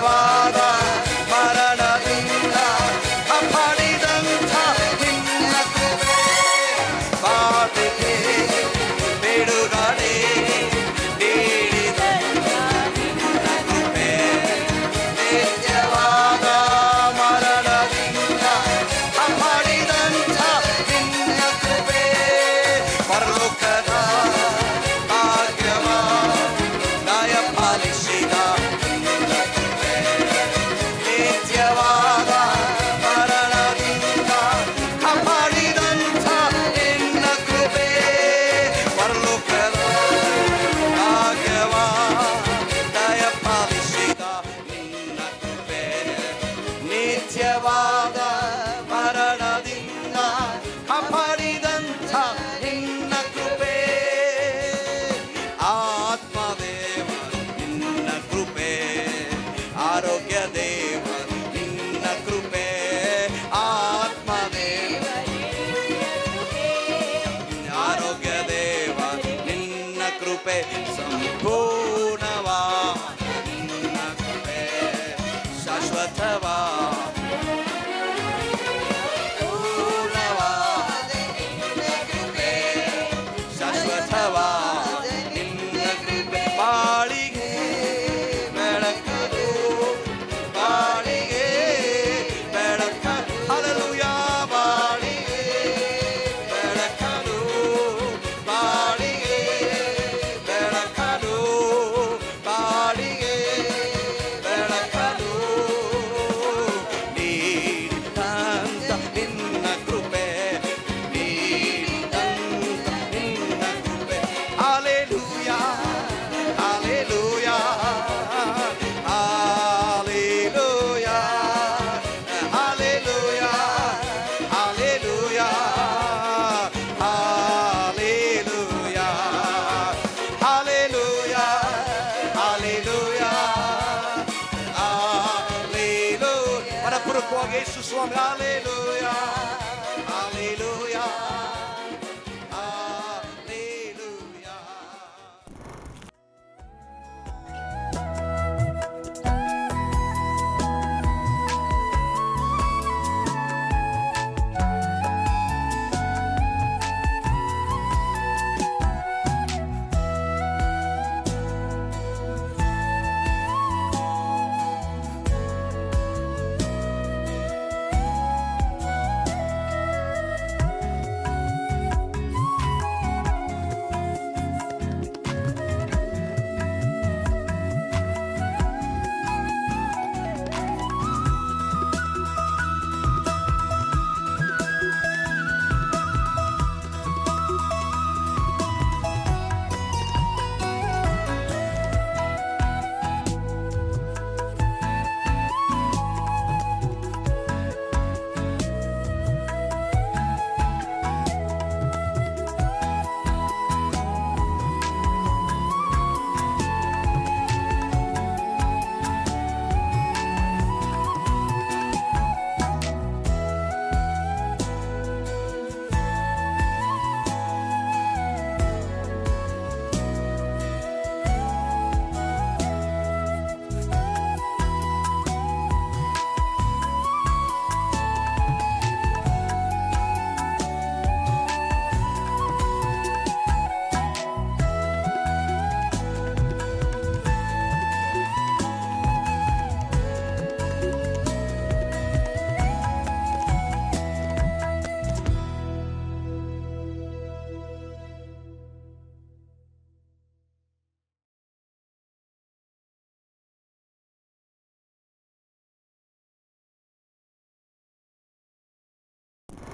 ನಿತ್ಯವಾದ ಮರಣದಿಂದ ಕಾಪಾಡಿದಂಥ ನಿನ್ನ ಕೃಪೆ, ಬಾಧೆಗೆ ಬಿಡುಗಡೆ ನೀಡಿದಂಥ ನಿನ್ನ ಕೃಪೆ, ನಿತ್ಯವಾದ ಮರಣದಿಂದ ಕಾಪಾಡಿದಂಥ ನಿನ್ನ ಕೃಪೆ, ಪರಲೋಕದ ಭಾಗ್ಯವ ದಯಪಾಲಿಸಿದ ನಿನ್ನ ಕೃಪೆ, ನಿತ್ಯವಾದ ಮರಣದಿಂದ ಕಾಪಾಡಿದಂಥ ನಿನ್ನ ಕೃಪೆ, ಪರಲೋಕದ ಭಾಗ್ಯವ ದಯಪಾಲಿಸಿದ ನಿನ್ನ ಕೃಪೆ, ನಿತ್ಯವಾದ ಮರಣದಿಂದ ಕಾಪಾಡಿದಂಥ ನಿನ್ನ ಕೃಪೆ, ಆತ್ಮದೇವ ನಿನ್ನ ಕೃಪೆ, ಆರೋಗ್ಯ ದೇವ ನಿನ್ನ ಕೃಪೆ, ಆತ್ಮದೇವ ಆರೋಗ್ಯ ದೇವ ನಿನ್ನ ಕೃಪೆ, ಸಂಪೂರ್ಣವಾ ನಿನ್ನ ಕೃಪೆ, ಶಾಶ್ವತವಾ ಪೂರ್ಣವಾದ ನಿನ್ನ ಕೃಪೆ, ಶಾಶ್ವತವಾದ ನಿನ್ನ ಕೃಪೆ, ಬಾಳಿಗೆ ಬೆಳಕಲು, ಬಾಳಿಗೆ ಬೆಳಕಲು, ಹಲ್ಲೆಲೂಯಾ, ಬಾಳಿಗೆ ಬೆಳಕಲು, ಬಾಳಿಗೆ ಬೆಳಕಲು, ಬಾಳಿಗೆ ಬೆಳಕಲು, ನೀಡಿದಂಥ ನಿನ್ನ ಕೃಪೆ, ನೀಡಿದಂಥ ನಿನ್ನ ಕೃಪೆ, hallelujah, hallelujah, hallelujah, hallelujah, hallelujah, hallelujah, hallelujah, hallelujah, hallelujah, ಮನಪೂರ್ವಕವಾಗಿ ಯೇಸು ಸ್ವಾಮಿ, ಹಲ್ಲೆಲೂಯಾ, ಹಲ್ಲೆಲೂಯಾ, ಹಲ್ಲೆಲೂಯಾ.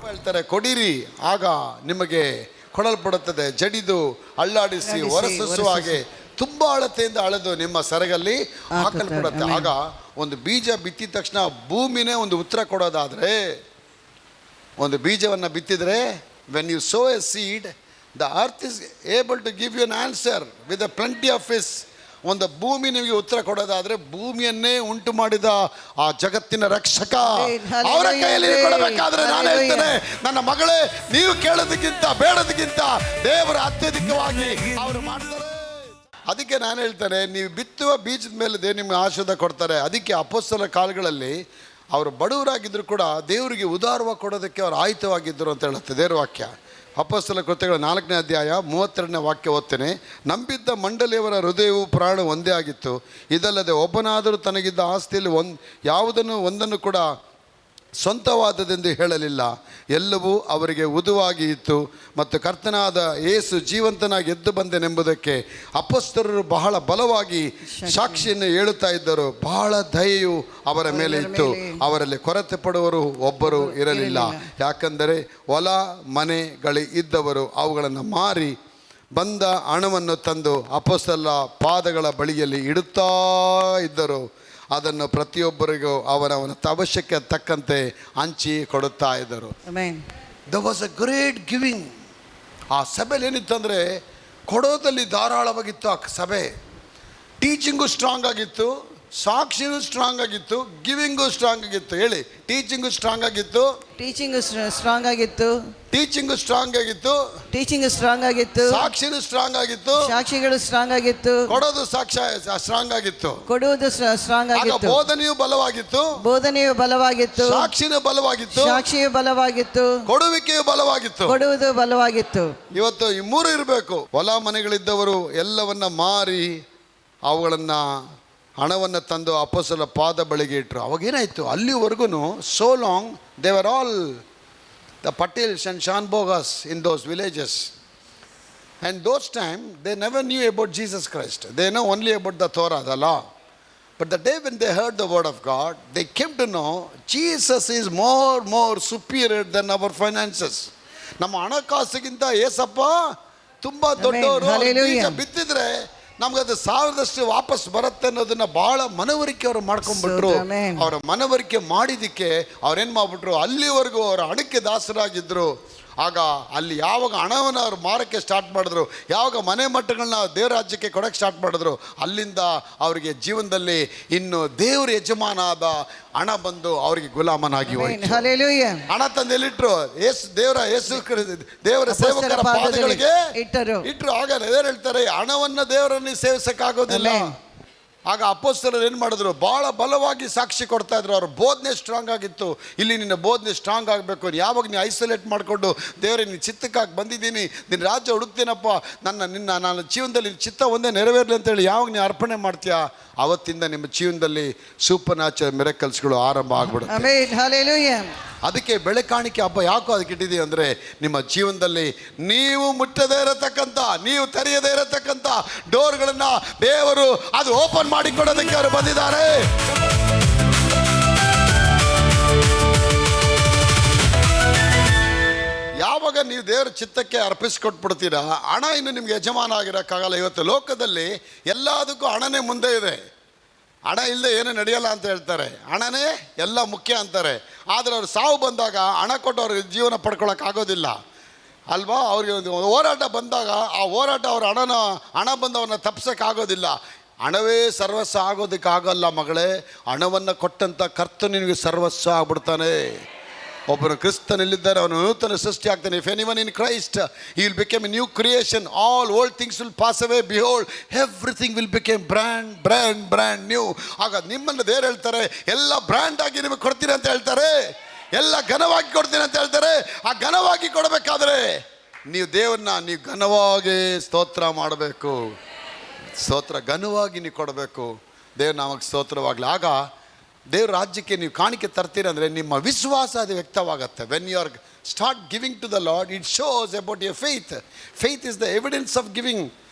ಹೇಳ್ತಾರೆ, ಕೊಡಿರಿ ಆಗ ನಿಮಗೆ ಕೊಡಲ್ಪಡುತ್ತದೆ, ಜಡಿದು ಅಳ್ಳಾಡಿಸಿ ಹೊರಸೂಸುವ ಹಾಗೆ ತುಂಬಾ ಅಳತೆಯಿಂದ ಅಳೆದು ನಿಮ್ಮ ಸೆರಗಲ್ಲಿ ಹಾಕಲ್ಪಡುತ್ತೆ. ಆಗ ಒಂದು ಬೀಜ ಬಿತ್ತಿದ ತಕ್ಷಣ ಭೂಮಿನೇ ಒಂದು ಉತ್ತರ ಕೊಡೋದಾದ್ರೆ, ಒಂದು ಬೀಜವನ್ನು ಬಿತ್ತಿದ್ರೆ, when you sow a seed, the earth is able to give you an answer with a plenty of fish. ಒಂದು ಭೂಮಿ ನಿಮಗೆ ಉತ್ತರ ಕೊಡೋದಾದ್ರೆ, ಭೂಮಿಯನ್ನೇ ಉಂಟು ಮಾಡಿದ ಆ ಜಗತ್ತಿನ ರಕ್ಷಕ ಅವರ ಕೈಯಲ್ಲಿ ಕೊಡಬೇಕಾದ್ರೆ, ನಾನು ಹೇಳ್ತೇನೆ, ನನ್ನ ಮಗಳೇ, ನೀವು ಕೇಳೋದಕ್ಕಿಂತ ಬೇಡೋದಕ್ಕಿಂತ ದೇವರ ಅತ್ಯಧಿಕವಾಗಿ ಅವರು ಮಾಡ್ತಾರೆ. ಅದಕ್ಕೆ ನಾನು ಹೇಳ್ತಾರೆ, ನೀವು ಬಿತ್ತುವ ಬೀಜದ ಮೇಲೆ ದೇವ್ರು ನಿಮ್ಗೆ ಆಶೀರ್ವಾದ ಕೊಡ್ತಾರೆ. ಅದಕ್ಕೆ ಅಪೊಸ್ತಲರ ಕಾಲಗಳಲ್ಲಿ ಅವರು ಬಡವರಾಗಿದ್ದರೂ ಕೂಡ ದೇವರಿಗೆ ಉದಾರವಾಗಿ ಕೊಡೋದಕ್ಕೆ ಅವರು ಆಯುಧವಾಗಿದ್ದರು ಅಂತ ಹೇಳುತ್ತೆ ದೇವ್ರ ವಾಕ್ಯ. ಅಪೊಸ್ತಲರ ಕೃತ್ಯಗಳು 4ನೇ ಅಧ್ಯಾಯ 32ನೇ ವಾಕ್ಯ ಓದ್ತೇನೆ. ನಂಬಿದ್ದ ಮಂಡಳಿಯವರ ಹೃದಯವು ಪ್ರಾಣ ಒಂದೇ ಆಗಿತ್ತು. ಇದಲ್ಲದೆ ಒಬ್ಬನಾದರೂ ತನಗಿದ್ದ ಆಸ್ತಿಯಲ್ಲಿ ಯಾವುದನ್ನು ಒಂದನ್ನು ಕೂಡ ಸ್ವಂತವಾದದೆಂದು ಹೇಳಲಿಲ್ಲ. ಎಲ್ಲವೂ ಅವರಿಗೆ ಉದುವಾಗಿ ಇತ್ತು. ಮತ್ತು ಕರ್ತನಾದ ಯೇಸು ಜೀವಂತನಾಗಿ ಎದ್ದು ಬಂದೆನೆಂಬುದಕ್ಕೆ ಅಪೊಸ್ತಲರು ಬಹಳ ಬಲವಾಗಿ ಸಾಕ್ಷಿಯನ್ನು ಹೇಳುತ್ತಾ ಇದ್ದರು. ಬಹಳ ದಯೆಯು ಅವರ ಮೇಲೆ ಇತ್ತು. ಅವರಲ್ಲಿ ಕೊರತೆ ಪಡುವರು ಒಬ್ಬರು ಇರಲಿಲ್ಲ. ಯಾಕಂದರೆ ಹೊಲ ಮನೆಗಳು ಇದ್ದವರು ಅವುಗಳನ್ನು ಮಾರಿ ಬಂದ ಹಣವನ್ನು ತಂದು ಅಪೊಸ್ತಲರ ಪಾದಗಳ ಬಳಿಯಲ್ಲಿ ಇಡುತ್ತಾ ಇದ್ದರು. ಅದನ್ನು ಪ್ರತಿಯೊಬ್ಬರಿಗೂ ಅವನವನ ಅವಶ್ಯಕ್ಕೆ ತಕ್ಕಂತೆ ಹಂಚಿ ಕೊಡುತ್ತಾ ಇದ್ದರು. The was a great giving. ಆ ಸಭೆಯಲ್ಲಿ ಏನಿತ್ತಂದರೆ ಕೊಡೋದಲ್ಲಿ ಧಾರಾಳವಾಗಿತ್ತು. ಆ ಸಭೆ ಟೀಚಿಂಗು ಸ್ಟ್ರಾಂಗ್ ಆಗಿತ್ತು, ಸಾಕ್ಷಿನೂ ಸ್ಟ್ರಾಂಗ್ ಆಗಿತ್ತು, ಗಿವಿಂಗು ಸ್ಟ್ರಾಂಗ್ ಆಗಿತ್ತು. ಹೇಳಿ, ಟೀಚಿಂಗು ಸ್ಟ್ರಾಂಗ್ ಆಗಿತ್ತು, ಟೀಚಿಂಗ್ ಸ್ಟ್ರಾಂಗ್ ಆಗಿತ್ತು, ಟೀಚಿಂಗು ಸ್ಟ್ರಾಂಗ್ ಆಗಿತ್ತು, ಟೀಚಿಂಗ್ ಸ್ಟ್ರಾಂಗ್ ಆಗಿತ್ತು, ಸಾಕ್ಷಿನೂ ಸ್ಟ್ರಾಂಗ್ ಆಗಿತ್ತು, ಸಾಕ್ಷಿಗಳು ಸ್ಟ್ರಾಂಗ್ ಆಗಿತ್ತು, ಕೊಡೋದು ಸಾಕ್ಷ್ಯ ಸ್ಟ್ರಾಂಗ್ ಆಗಿತ್ತು, ಕೊಡುವುದು ಸ್ಟ್ರಾಂಗ್ ಆಗಿತ್ತು, ಬೋಧನೆಯು ಬಲವಾಗಿತ್ತು, ಬೋಧನೆಯು ಬಲವಾಗಿತ್ತು, ಸಾಕ್ಷಿನೂ ಬಲವಾಗಿತ್ತು, ಸಾಕ್ಷಿಯು ಬಲವಾಗಿತ್ತು, ಕೊಡುವಿಕೆಯು ಬಲವಾಗಿತ್ತು, ಕೊಡುವುದು ಬಲವಾಗಿತ್ತು. ಇವತ್ತು ಈ ಮೂರು ಇರಬೇಕು. ಹೊಲ ಮನೆಗಳಿದ್ದವರು ಎಲ್ಲವನ್ನ ಮಾರಿ ಅವುಗಳನ್ನು ಹಣವನ್ನು ತಂದು ಅಪೊಸ್ತಲರ ಪಾದ ಬಳಿಗೆ ಇಟ್ಟರು. ಅವಾಗೇನಾಯಿತು, ಅಲ್ಲಿವರೆಗೂ so long they were all the patels and shanbogas in those villages. And those time they never knew about Jesus Christ. They know only about the Torah, the law. But the day when they heard the word of God, they came to know Jesus is more superior than our finances. ನಮ್ಮ ಹಣಕಾಸಿಗಿಂತ ಏಸಪ್ಪ ತುಂಬ ದೊಡ್ಡವರು. ಬೀಜ ಬಿತ್ತಿದ್ರೆ ನಮ್ಗದು 1000ದಷ್ಟು ವಾಪಸ್ ಬರುತ್ತೆ ಅನ್ನೋದನ್ನ ಬಹಳ ಮನವರಿಕೆ ಅವರು ಮಾಡ್ಕೊಂಡ್ಬಿಟ್ರು. ಅವರ ಮನವರಿಕೆ ಮಾಡಿದ್ದಕ್ಕೆ ಅವ್ರೇನು ಮಾಡ್ಬಿಟ್ರು, ಅಲ್ಲಿವರೆಗೂ ಅವರ ಹಣಕ್ಕೆ ದಾಸರಾಗಿದ್ದರು. ಆಗ ಅಲ್ಲಿ ಯಾವಾಗ ಹಣವನ್ನು ಅವ್ರು ಮಾರಕ್ಕೆ ಸ್ಟಾರ್ಟ್ ಮಾಡಿದ್ರು, ಯಾವಾಗ ಮನೆ ಮಟ್ಟಗಳನ್ನ ದೇವ್ರ ರಾಜ್ಯಕ್ಕೆ ಕೊಡೋಕ್ಕೆ ಸ್ಟಾರ್ಟ್ ಮಾಡಿದ್ರು, ಅಲ್ಲಿಂದ ಅವರಿಗೆ ಜೀವನದಲ್ಲಿ ಇನ್ನು ದೇವ್ರ ಯಜಮಾನ ಆದ ಹಣ ಬಂದು ಅವರಿಗೆ ಗುಲಾಮನಾಗಿ ಹೋಯ್ತು. ಹಣ ತಂದು ಎಲ್ಲಿಟ್ರು, ದೇವರ ಸೇವಕರ ಪಾದಗಳಿಗೆ ಇಟ್ರು. ಆಗ ದೇವರು ಹೇಳ್ತಾರೆ, ಹಣವನ್ನು ದೇವರನ್ನು ಸೇವಿಸಕ್ಕಾಗೋದಿಲ್ಲ. ಆಗ ಅಪೊಸ್ತಲರು ಏನು ಮಾಡಿದ್ರು, ಭಾಳ ಬಲವಾಗಿ ಸಾಕ್ಷಿ ಕೊಡ್ತಾ ಇದ್ರು. ಅವ್ರ ಬೋಧನೆ ಸ್ಟ್ರಾಂಗ್ ಆಗಿತ್ತು. ಇಲ್ಲಿ ನಿನ್ನ ಬೋಧನೆ ಸ್ಟ್ರಾಂಗ್ ಆಗಬೇಕು. ಯಾವಾಗ ನೀನು ಐಸೋಲೇಟ್ ಮಾಡಿಕೊಂಡು ದೇವರೇ ನೀನು ಚಿತ್ತಕ್ಕಾಗಿ ಬಂದಿದ್ದೀನಿ, ನಿನ್ನ ರಾಜ್ಯ ಹುಡುಕ್ತೀನಪ್ಪ, ನಾನು ಜೀವನದಲ್ಲಿ ಚಿತ್ತ ಒಂದೇ ನೆರವೇರಲಿ ಅಂತೇಳಿ ಯಾವಾಗ ನೀವು ಅರ್ಪಣೆ ಮಾಡ್ತೀಯಾ, ಅವತ್ತಿಂದ ನಿಮ್ಮ ಜೀವನದಲ್ಲಿ ಸೂಪರ್ ನ್ಯಾಚುರಲ್ ಮಿರಾಕಲ್ಸ್ಗಳು ಆರಂಭ ಆಗ್ಬಿಡುತ್ತೆ. ಅದಕ್ಕೆ ಬೆಳೆ ಕಾಣಿಕೆ ಹಬ್ಬ ಯಾಕೋ ಅದಕ್ಕೆ ಇಟ್ಟಿದ್ದೀವಿ ಅಂದರೆ, ನಿಮ್ಮ ಜೀವನದಲ್ಲಿ ನೀವು ಮುಟ್ಟದೇ ಇರತಕ್ಕಂಥ, ನೀವು ತೆರೆಯದೇ ಇರತಕ್ಕಂಥ ಡೋರ್ಗಳನ್ನು ದೇವರು ಅದು ಓಪನ್ ಮಾಡಿಕೊಡೋದಕ್ಕೆ ಅವರು ಬಂದಿದ್ದಾರೆ. ಯಾವಾಗ ನೀವು ದೇವರ ಚಿತ್ತಕ್ಕೆ ಅರ್ಪಿಸ್ಕೊಟ್ಬಿಡ್ತೀರಾ, ಹಣ ಇನ್ನು ನಿಮ್ಗೆ ಯಜಮಾನ ಆಗಿರೋಕ್ಕಾಗಲ್ಲ. ಇವತ್ತು ಲೋಕದಲ್ಲಿ ಎಲ್ಲದಕ್ಕೂ ಹಣನೇ ಮುಂದೆ ಇದೆ. ಹಣ ಇಲ್ಲದೆ ಏನೂ ನಡೆಯಲ್ಲ ಅಂತ ಹೇಳ್ತಾರೆ. ಹಣನೇ ಎಲ್ಲ ಮುಖ್ಯ ಅಂತಾರೆ. ಆದರೆ ಅವ್ರು ಸಾವು ಬಂದಾಗ ಹಣ ಕೊಟ್ಟು ಅವ್ರಿಗೆ ಜೀವನ ಪಡ್ಕೊಳ್ಳೋಕ್ಕಾಗೋದಿಲ್ಲ ಅಲ್ವಾ? ಅವ್ರಿಗೆ ಒಂದು ಹೋರಾಟ ಬಂದಾಗ ಆ ಹೋರಾಟ ಅವ್ರ ಹಣ ಬಂದವ್ರನ್ನ ತಪ್ಸೋಕ್ಕಾಗೋದಿಲ್ಲ. ಹಣವೇ ಸರ್ವಸ್ವ ಆಗೋದಕ್ಕಾಗಲ್ಲ ಮಗಳೇ. ಹಣವನ್ನು ಕೊಟ್ಟಂಥ ಕರ್ತನು ನಿನಗೆ ಸರ್ವಸ್ವ ಆಗ್ಬಿಡ್ತಾನೆ. ಒಬ್ಬನು ಕ್ರಿಸ್ತನಲ್ಲಿದ್ದಾರೆ, ಅವನು ನೂತನ ಸೃಷ್ಟಿ ಆಗ್ತಾನೆ. If anyone in Christ he will become A new creation. All old things will pass away, behold everything will become brand new. ಆಗ ನಿಮ್ಮನ್ನು ದೇವರು ಹೇಳ್ತಾರೆ, ಎಲ್ಲ ಬ್ರ್ಯಾಂಡ್ ಆಗಿ ನಿಮಗೆ ಕೊಡ್ತೀನಿ ಅಂತ ಹೇಳ್ತಾರೆ, ಎಲ್ಲ ಘನವಾಗಿ ಕೊಡ್ತೀನಿ ಅಂತ ಹೇಳ್ತಾರೆ. ಆ ಘನವಾಗಿ ಕೊಡಬೇಕಾದ್ರೆ ನೀವು ದೇವರನ್ನ ನೀವು ಘನವಾಗಿ ಸ್ತೋತ್ರ ಮಾಡಬೇಕು. ಸ್ತೋತ್ರ ಘನವಾಗಿ ನೀವು ಕೊಡಬೇಕು. ದೇವ್ರ ನಾಮಕ್ಕೆ ಸ್ತೋತ್ರವಾಗಲಿ. ಆಗ ದೇವ್ರ ರಾಜ್ಯಕ್ಕೆ ನೀವು ಕಾಣಿಕೆ ತರ್ತೀರ ಅಂದರೆ ನಿಮ್ಮ ವಿಶ್ವಾಸ ಅದು ವ್ಯಕ್ತವಾಗುತ್ತೆ. When you are start giving to the Lord, it shows about your faith. Faith is the evidence of giving.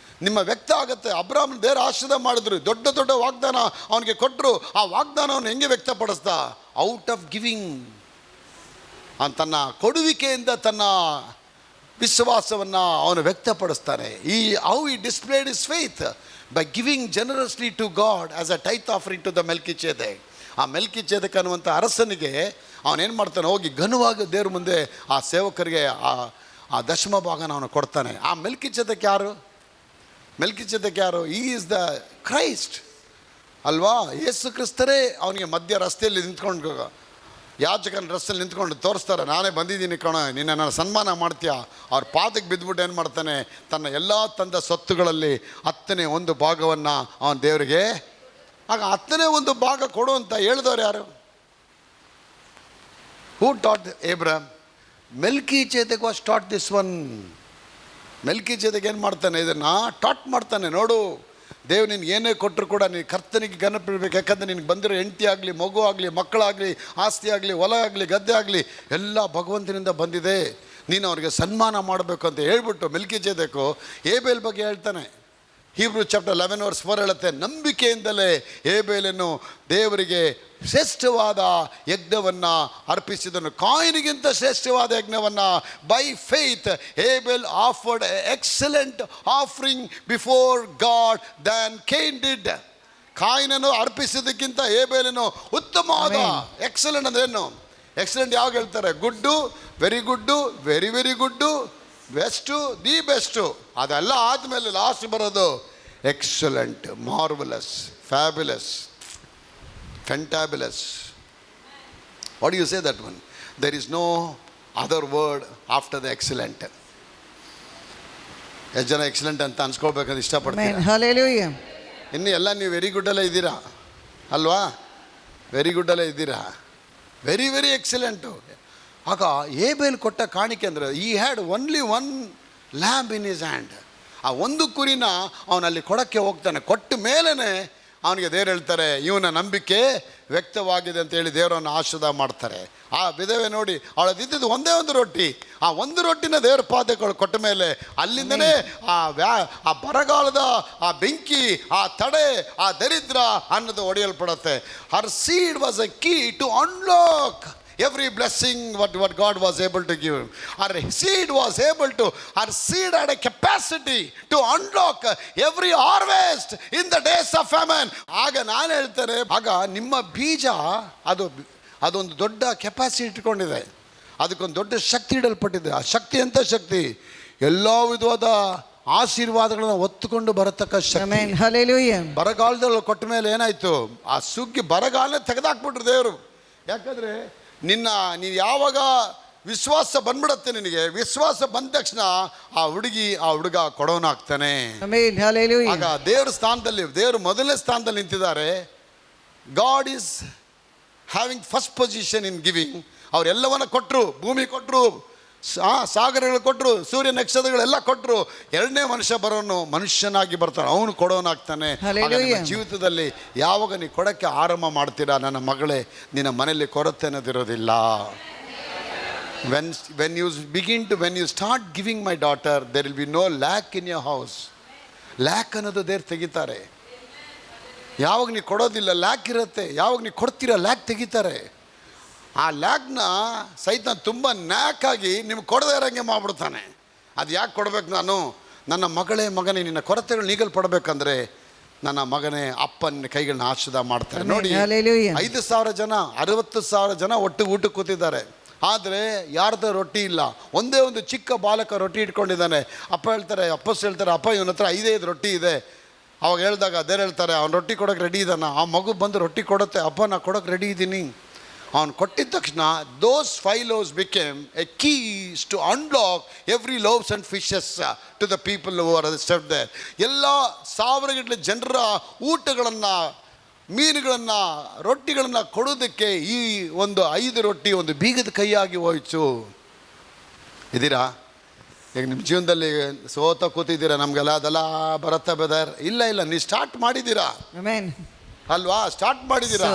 ನಿಮ್ಮ ವ್ಯಕ್ತ ಆಗುತ್ತೆ. ಅಬ್ರಾಹ್ಮನ ದೇವರ ಆಶೀರ್ವಾದ ಮಾಡಿದ್ರು, ದೊಡ್ಡ ವಾಗ್ದಾನ ಅವನಿಗೆ ಕೊಟ್ಟರು. ಆ ವಾಗ್ದಾನವನ್ನು ಹೆಂಗೆ ವ್ಯಕ್ತಪಡಿಸ್ದ? Out of giving. ತನ್ನ ಕೊಡುವಿಕೆಯಿಂದ ತನ್ನ ವಿಶ್ವಾಸವನ್ನು ಅವನು ವ್ಯಕ್ತಪಡಿಸ್ತಾನೆ. How he displayed is faith by giving generously to God as a tithe offering to the Melchizedek. ಆ ಮೆಲ್ಕಿಚೇದೆಕ್ ಅನ್ನುವಂಥ ಅರಸನಿಗೆ ಅವನೇನು ಮಾಡ್ತಾನೆ, ಹೋಗಿ ಘನವಾಗಿ ದೇವ್ರ ಮುಂದೆ ಆ ಸೇವಕರಿಗೆ ಆ ದಶಮ ಭಾಗನ ಅವನು ಕೊಡ್ತಾನೆ. ಆ ಮೆಲ್ಕಿಚೇದೆಕ್ ಯಾರು? ಈ ಈಸ್ ದ ಕ್ರೈಸ್ಟ್ ಅಲ್ವಾ? ಯೇಸು ಕ್ರಿಸ್ತರೇ ಅವನಿಗೆ ಮಧ್ಯ ರಸ್ತೆಯಲ್ಲಿ ನಿಂತ್ಕೊಂಡು ಯಾಜಕನ ಡ್ರೆಸ್ಸಲ್ಲಿ ನಿಂತ್ಕೊಂಡು ತೋರಿಸ್ತಾರೆ, ನಾನೇ ಬಂದಿದ್ದೀನಿ ಕಣ, ನಿನ್ನ ನಾನು ಸನ್ಮಾನ ಮಾಡ್ತೀಯ. ಅವ್ರ ಪಾದಕ್ಕೆ ಬಿದ್ದುಬಿಟ್ಟು ಏನು ಮಾಡ್ತಾನೆ, ತನ್ನ ಎಲ್ಲ ತಂದ ಸೊತ್ತುಗಳಲ್ಲಿ 10ನೇ 1 ಭಾಗವನ್ನು ಅವನ ದೇವರಿಗೆ. ಆಗ 10ನೇ 1 ಭಾಗ ಕೊಡು ಅಂತ ಹೇಳಿದವ್ರು ಯಾರು? Who taught Abraham? Melchizedek was taught this one. Melchizedek ಏನು ಮಾಡ್ತಾನೆ, ಇದನ್ನು ಟಾಟ್ ಮಾಡ್ತಾನೆ. ನೋಡು, ದೇವ್ರು ನಿನ್ಗೆ ಏನೇ ಕೊಟ್ಟರು ಕೂಡ ನೀನು ಕರ್ತನಿಗೆ ಗನಪಿಡ್ಬೇಕು. ಯಾಕಂದರೆ ನಿನಗೆ ಬಂದಿರೋ ಹೆಂಡತಿ ಆಗಲಿ, ಮಗು ಆಗಲಿ, ಮಕ್ಕಳಾಗಲಿ, ಆಸ್ತಿ ಆಗಲಿ, ಹೊಲ ಆಗಲಿ, ಗದ್ದೆ ಆಗಲಿ, ಎಲ್ಲ ಭಗವಂತನಿಂದ ಬಂದಿದೆ. ನೀನು ಅವ್ರಿಗೆ ಸನ್ಮಾನ ಮಾಡಬೇಕು ಅಂತ ಹೇಳ್ಬಿಟ್ಟು ಮೆಲ್ಕಿಚೇದೆಕು ಏಬೇಲ್ ಬಗ್ಗೆ ಹೇಳ್ತಾನೆ. ಹೀಬ್ರೂ ಚಾಪ್ಟರ್ 11:4 ಹೇಳುತ್ತೆ, ನಂಬಿಕೆಯಿಂದಲೇ ಏಬೇಲನ್ನು ದೇವರಿಗೆ ಶ್ರೇಷ್ಠವಾದ ಯಜ್ಞವನ್ನು ಅರ್ಪಿಸಿದನು. ಕಾಯಿನಿಗಿಂತ ಶ್ರೇಷ್ಠವಾದ ಯಜ್ಞವನ್ನು. By faith Abel offered excellent offering before God than Cain did. ಕಾಯಿನನ್ನು ಅರ್ಪಿಸಿದ್ದಕ್ಕಿಂತ ಏಬೇಲನು ಉತ್ತಮವಾದ. ಎಕ್ಸಲೆಂಟ್ ಅಂದ್ರೆ ಏನು? ಎಕ್ಸಲೆಂಟ್ ಯಾವಾಗ ಹೇಳ್ತಾರೆ? Good, very good, very very good, best, the best. ಅದೆಲ್ಲ ಆದಮೇಲೆ ಲಾಸ್ಟ್ ಬರೋದು excellent, marvellous, fabulous, fantabulous. What do you say that one? There is no other word after the excellent. ಎಷ್ಟು ಜನ ಎಕ್ಸಲೆಂಟ್ ಅಂತ ಅನ್ಸ್ಕೊಳ್ಬೇಕಂತ ಇಷ್ಟಪಡ್ತೀನಿ. Hallelujah. ಇನ್ನು ಎಲ್ಲ ನೀವು ವೆರಿ ಗುಡ್ಡಲ್ಲೇ ಇದ್ದೀರಾ ಅಲ್ವಾ? ವೆರಿ ಗುಡ್ಡಲ್ಲೇ ಇದ್ದೀರಾ, ವೆರಿ ವೆರಿ ಎಕ್ಸಲೆಂಟು. ಆಗ ಏಬೇಲ್ ಕೊಟ್ಟ ಕಾಣಿಕೆ ಅಂದರೆ, he had only 1 lamb in his hand. ಆ 1 ಕುರಿನ ಅವನಲ್ಲಿ ಕೊಡೋಕ್ಕೆ ಹೋಗ್ತಾನೆ. ಕೊಟ್ಟ ಮೇಲೇ ಅವನಿಗೆ ದೇವ್ರು ಹೇಳ್ತಾರೆ, ಇವನ ನಂಬಿಕೆ ವ್ಯಕ್ತವಾಗಿದೆ ಅಂತ ಹೇಳಿ ದೇವರನ್ನು ಆಶೀರ್ವಾದ ಮಾಡ್ತಾರೆ. ಆ ವಿಧವೆ ನೋಡಿ, ಅವಳದಿದ್ದು ಒಂದೇ 1 ರೊಟ್ಟಿ. ಆ 1 ರೊಟ್ಟಿನ ದೇವರ ಪಾದಗಳು ಕೊಟ್ಟ ಮೇಲೆ ಅಲ್ಲಿಂದನೇ ಆ ಬರಗಾಲದ ಆ ಬೆಂಕಿ, ಆ ತಡೆ, ಆ ದರಿದ್ರ ಅನ್ನೋದು ಒಡೆಯಲ್ಪಡುತ್ತೆ. Her seed was a key to unlock every blessing what God was able to give. Her seed was able to, her seed had a capacity to unlock every harvest in the days of famine. ಆಗ ನಾನು ಹೇಳ್ತೇನೆ, ಆಗ ನಿಮ್ಮ ಬೀಜ ಅದೊಂದು ದೊಡ್ಡ capacity ಇಟ್ಕೊಂಡಿದೆ, ಅದಕ್ಕೊಂದು ದೊಡ್ಡ ಶಕ್ತಿ ಇಡಲ್ಪಟ್ಟಿದೆ. ಆ ಶಕ್ತಿ ಎಂಥ ಶಕ್ತಿ? ಎಲ್ಲ ವಿಧವಾದ ಆಶೀರ್ವಾದಗಳನ್ನು ಹೊತ್ತುಕೊಂಡು ಬರತಕ್ಕ ಶಕ್ತಿ. Hallelujah. ಬರಗಾಲದಲ್ಲಿ ಕೊಟ್ಟ ಮೇಲೆ ಏನಾಯ್ತು? ಆ ಸುಗ್ಗಿ ಬರಗಾಲನೇ ತೆಗೆದಾಕ್ಬಿಟ್ರು ದೇವರು. ಯಾಕಂದರೆ ನೀನು ಯಾವಾಗ ವಿಶ್ವಾಸ ಬಂದ್ಬಿಡತ್ತೆ, ನಿನಗೆ ವಿಶ್ವಾಸ ಬಂದ ತಕ್ಷಣ ಆ ಹುಡುಗ ಕೊಡೋನಾಗ್ತಾನೆ. ಆಗ ದೇವ್ರ ಸ್ಥಾನದಲ್ಲಿ, ದೇವರು ಮೊದಲನೇ ಸ್ಥಾನದಲ್ಲಿ ನಿಂತಿದ್ದಾರೆ. God is having first position in giving. ಅವರೆಲ್ಲವನ್ನ ಕೊಟ್ಟರು, ಭೂಮಿ ಕೊಟ್ಟರು, ಸಾಗರಗಳು ಕೊಟ್ಟರು, ಸೂರ್ಯ ನಕ್ಷತ್ರಗಳೆಲ್ಲ ಕೊಟ್ಟರು. 2ನೇ ಮನುಷ್ಯ ಬರೋನು ಮನುಷ್ಯನಾಗಿ ಬರ್ತಾನೆ, ಅವನು ಕೊಡೋನಾಗ್ತಾನೆ. ಜೀವಿತದಲ್ಲಿ ಯಾವಾಗ ನೀವು ಕೊಡೋಕ್ಕೆ ಆರಂಭ ಮಾಡ್ತೀರಾ, ನನ್ನ ಮಗಳೇ, ನಿನ್ನ ಮನೆಯಲ್ಲಿ ಕೊರತೆ ಅನ್ನೋದಿರೋದಿಲ್ಲ. when you start giving, my daughter, there will be no lack in your house. Lac ಅನ್ನೋದು ದೇವ್ರು ತೆಗಿತಾರೆ. ಯಾವಾಗ ನೀವು ಕೊಡೋದಿಲ್ಲ ಲ್ಯಾಕ್ ಇರುತ್ತೆ, ಯಾವಾಗ ನೀವು ಕೊಡ್ತೀರಾ ಲ್ಯಾಕ್ ತೆಗಿತಾರೆ. ಆ ಲ್ಯಾಕ್ನ ಸಹಿತ ತುಂಬ ನ್ಯಾಕಾಗಿ ನಿಮ್ಗೆ ಕೊಡದೇ ಇರೋಂಗೆ ಮಾಡ್ಬಿಡ್ತಾನೆ. ಅದು ಯಾಕೆ ಕೊಡಬೇಕು? ನಾನು ನನ್ನ ಮಗನೇ ನಿನ್ನ ಕೊರತೆಗಳು ನೀಗಲ್ಪಡಬೇಕಂದ್ರೆ ನನ್ನ ಮಗನೇ ಅಪ್ಪನ ಕೈಗಳನ್ನ ಆಶೀರ್ವಾದ ಮಾಡ್ತಾರೆ. ನೋಡಿ, 5,000 ಜನ, 60,000 ಜನ ಒಟ್ಟು ಊಟಕ್ಕೆ ಕೂತಿದ್ದಾರೆ. ಆದರೆ ಯಾರ್ದು ರೊಟ್ಟಿ ಇಲ್ಲ. ಒಂದೇ ಒಂದು ಚಿಕ್ಕ ಬಾಲಕ ರೊಟ್ಟಿ ಇಟ್ಕೊಂಡಿದ್ದಾನೆ. ಅಪ್ಪಸ್ ಹೇಳ್ತಾರೆ, ಅಪ್ಪ ಇವನ ಹತ್ರ 5 ರೊಟ್ಟಿ ಇದೆ. ಅವಾಗ ಹೇಳಿದಾಗ ದೇವ್ರು ಹೇಳ್ತಾರೆ, ಅವ್ನು ರೊಟ್ಟಿ ಕೊಡೋಕೆ ರೆಡಿ ಇದ್ದಾನ. ಆ ಮಗು ಬಂದು ರೊಟ್ಟಿ ಕೊಡುತ್ತೆ, ಅಪ್ಪ ನಾ ಕೊಡೋಕೆ ರೆಡಿ ಇದ್ದೀನಿ. ಅವನು ಕೊಟ್ಟಿದ್ದ ತಕ್ಷಣ those 5 loaves became a keys to unlock every loaves and fishes to the people who are served there. ಎಲ್ಲ 1000 ಗಟ್ಟಲೆ ಜನರ ಊಟಗಳನ್ನು, ಮೀನುಗಳನ್ನು, ರೊಟ್ಟಿಗಳನ್ನು ಕೊಡೋದಕ್ಕೆ ಈ ಒಂದು 5 ರೊಟ್ಟಿ ಒಂದು ಬೀಗದ ಕೈಯಾಗಿ ಹೋಯ್ತು. ಇದ್ದೀರಾ? ಈಗ ನಿಮ್ಮ ಜೀವನದಲ್ಲಿ ಸೋತ ಕೂತಿದ್ದೀರಾ, ನಮಗೆಲ್ಲ ಅದೆಲ್ಲ ಬರತ್ತಾ ಬ್ರದರ್? ಇಲ್ಲ, ನೀವು ಸ್ಟಾರ್ಟ್ ಮಾಡಿದ್ದೀರಾ ಅಲ್ವಾ? ಸ್ಟಾರ್ಟ್ ಮಾಡಿದ್ದೀರಾ.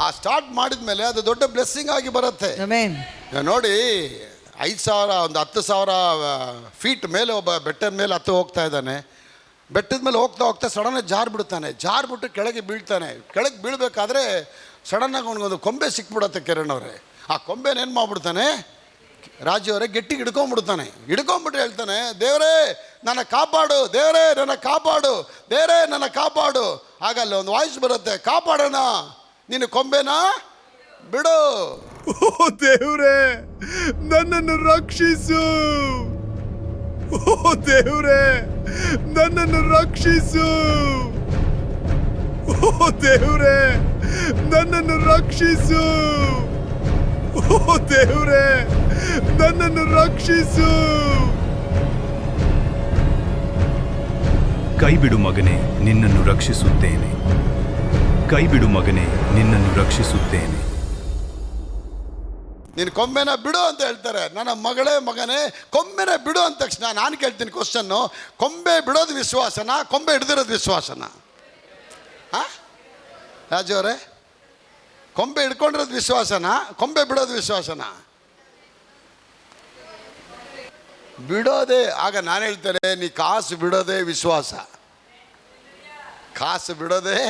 ಆ ಸ್ಟಾರ್ಟ್ ಮಾಡಿದ ಮೇಲೆ ಅದು ದೊಡ್ಡ ಬ್ಲೆಸ್ಸಿಂಗ್ ಆಗಿ ಬರುತ್ತೆ. ನೋಡಿ, 5,000 ಒಂದು 10,000 ಫೀಟ್ ಮೇಲೆ ಒಬ್ಬ ಬೆಟ್ಟದ ಮೇಲೆ ಹೋಗ್ತಾ ಇದ್ದಾನೆ. ಬೆಟ್ಟದ ಮೇಲೆ ಹೋಗ್ತಾ ಸಡನ್ನಾಗಿ ಜಾರ್ಬಿಟ್ಟು ಕೆಳಗೆ ಬೀಳ್ತಾನೆ. ಕೆಳಗೆ ಬೀಳಬೇಕಾದ್ರೆ ಸಡನ್ನಾಗಿ ಅವನಿಗೊಂದು ಕೊಂಬೆ ಸಿಕ್ಬಿಡುತ್ತೆ. ಕಿರಣ್ ಅವರೇ, ಆ ಕೊಂಬೆನ ಏನು ಮಾಡ್ಬಿಡ್ತಾನೆ, ರಾಜು ಅವರೇ ಗಟ್ಟಿಗೆ ಹಿಡ್ಕೊಂಬಿಟ್ಟು ಹೇಳ್ತಾನೆ, ದೇವರೇ ನನ್ನ ಕಾಪಾಡು, ದೇವರೇ ನನ್ನ ಕಾಪಾಡು, ದೇವರೇ ನನ್ನ ಕಾಪಾಡು. ಆಗ ಅಲ್ಲಿ ಒಂದು ವಾಯ್ಸ್ ಬರುತ್ತೆ, ಕಾಪಾಡೋಣ, ನೀನು ಕೊಂಬೆನ ಬಿಡು. ಓ ದೇವ್ರೇ, ನನ್ನನ್ನು ರಕ್ಷಿಸು. ಓ ದೇವ್ರೇ, ನನ್ನನ್ನು ರಕ್ಷಿಸು. ಓ ದೇವ್ರೇ, ನನ್ನನ್ನು ರಕ್ಷಿಸು. ಓ ದೇವ್ರೇ, ನನ್ನನ್ನು ರಕ್ಷಿಸು. ಕೈಬಿಡು ಮಗನೇ, ನಿನ್ನನ್ನು ರಕ್ಷಿಸುತ್ತೇನೆ. ಕೈಬಿಡು ಮಗನೇ, ನಿನ್ನನ್ನು ರಕ್ಷಿಸುತ್ತೇನೆ. ನೀನು ಕೊಂಬೆನ ಬಿಡು ಅಂತ ಹೇಳ್ತಾರೆ. ನನ್ನ ಮಗನೇ ಕೊಂಬೆನ ಬಿಡು ಅಂದ ತಕ್ಷಣ ನಾನು ಕೇಳ್ತೀನಿ ಕ್ವಶನ್ನು, ಕೊಂಬೆ ಬಿಡೋದು ವಿಶ್ವಾಸನ, ಕೊಂಬೆ ಹಿಡ್ದಿರೋದು ವಿಶ್ವಾಸನ? ರಾಜು ಅವರೇ, ಕೊಂಬೆ ಹಿಡ್ಕೊಂಡಿರೋದು ವಿಶ್ವಾಸನ, ಕೊಂಬೆ ಬಿಡೋದು ವಿಶ್ವಾಸನ? ಬಿಡೋದೇ. ಆಗ ನಾನು ಹೇಳ್ತೇನೆ, ನೀ ಕಾಸು ಬಿಡೋದೇ ವಿಶ್ವಾಸ. ಕಾಸು ಬಿಡೋದೇ.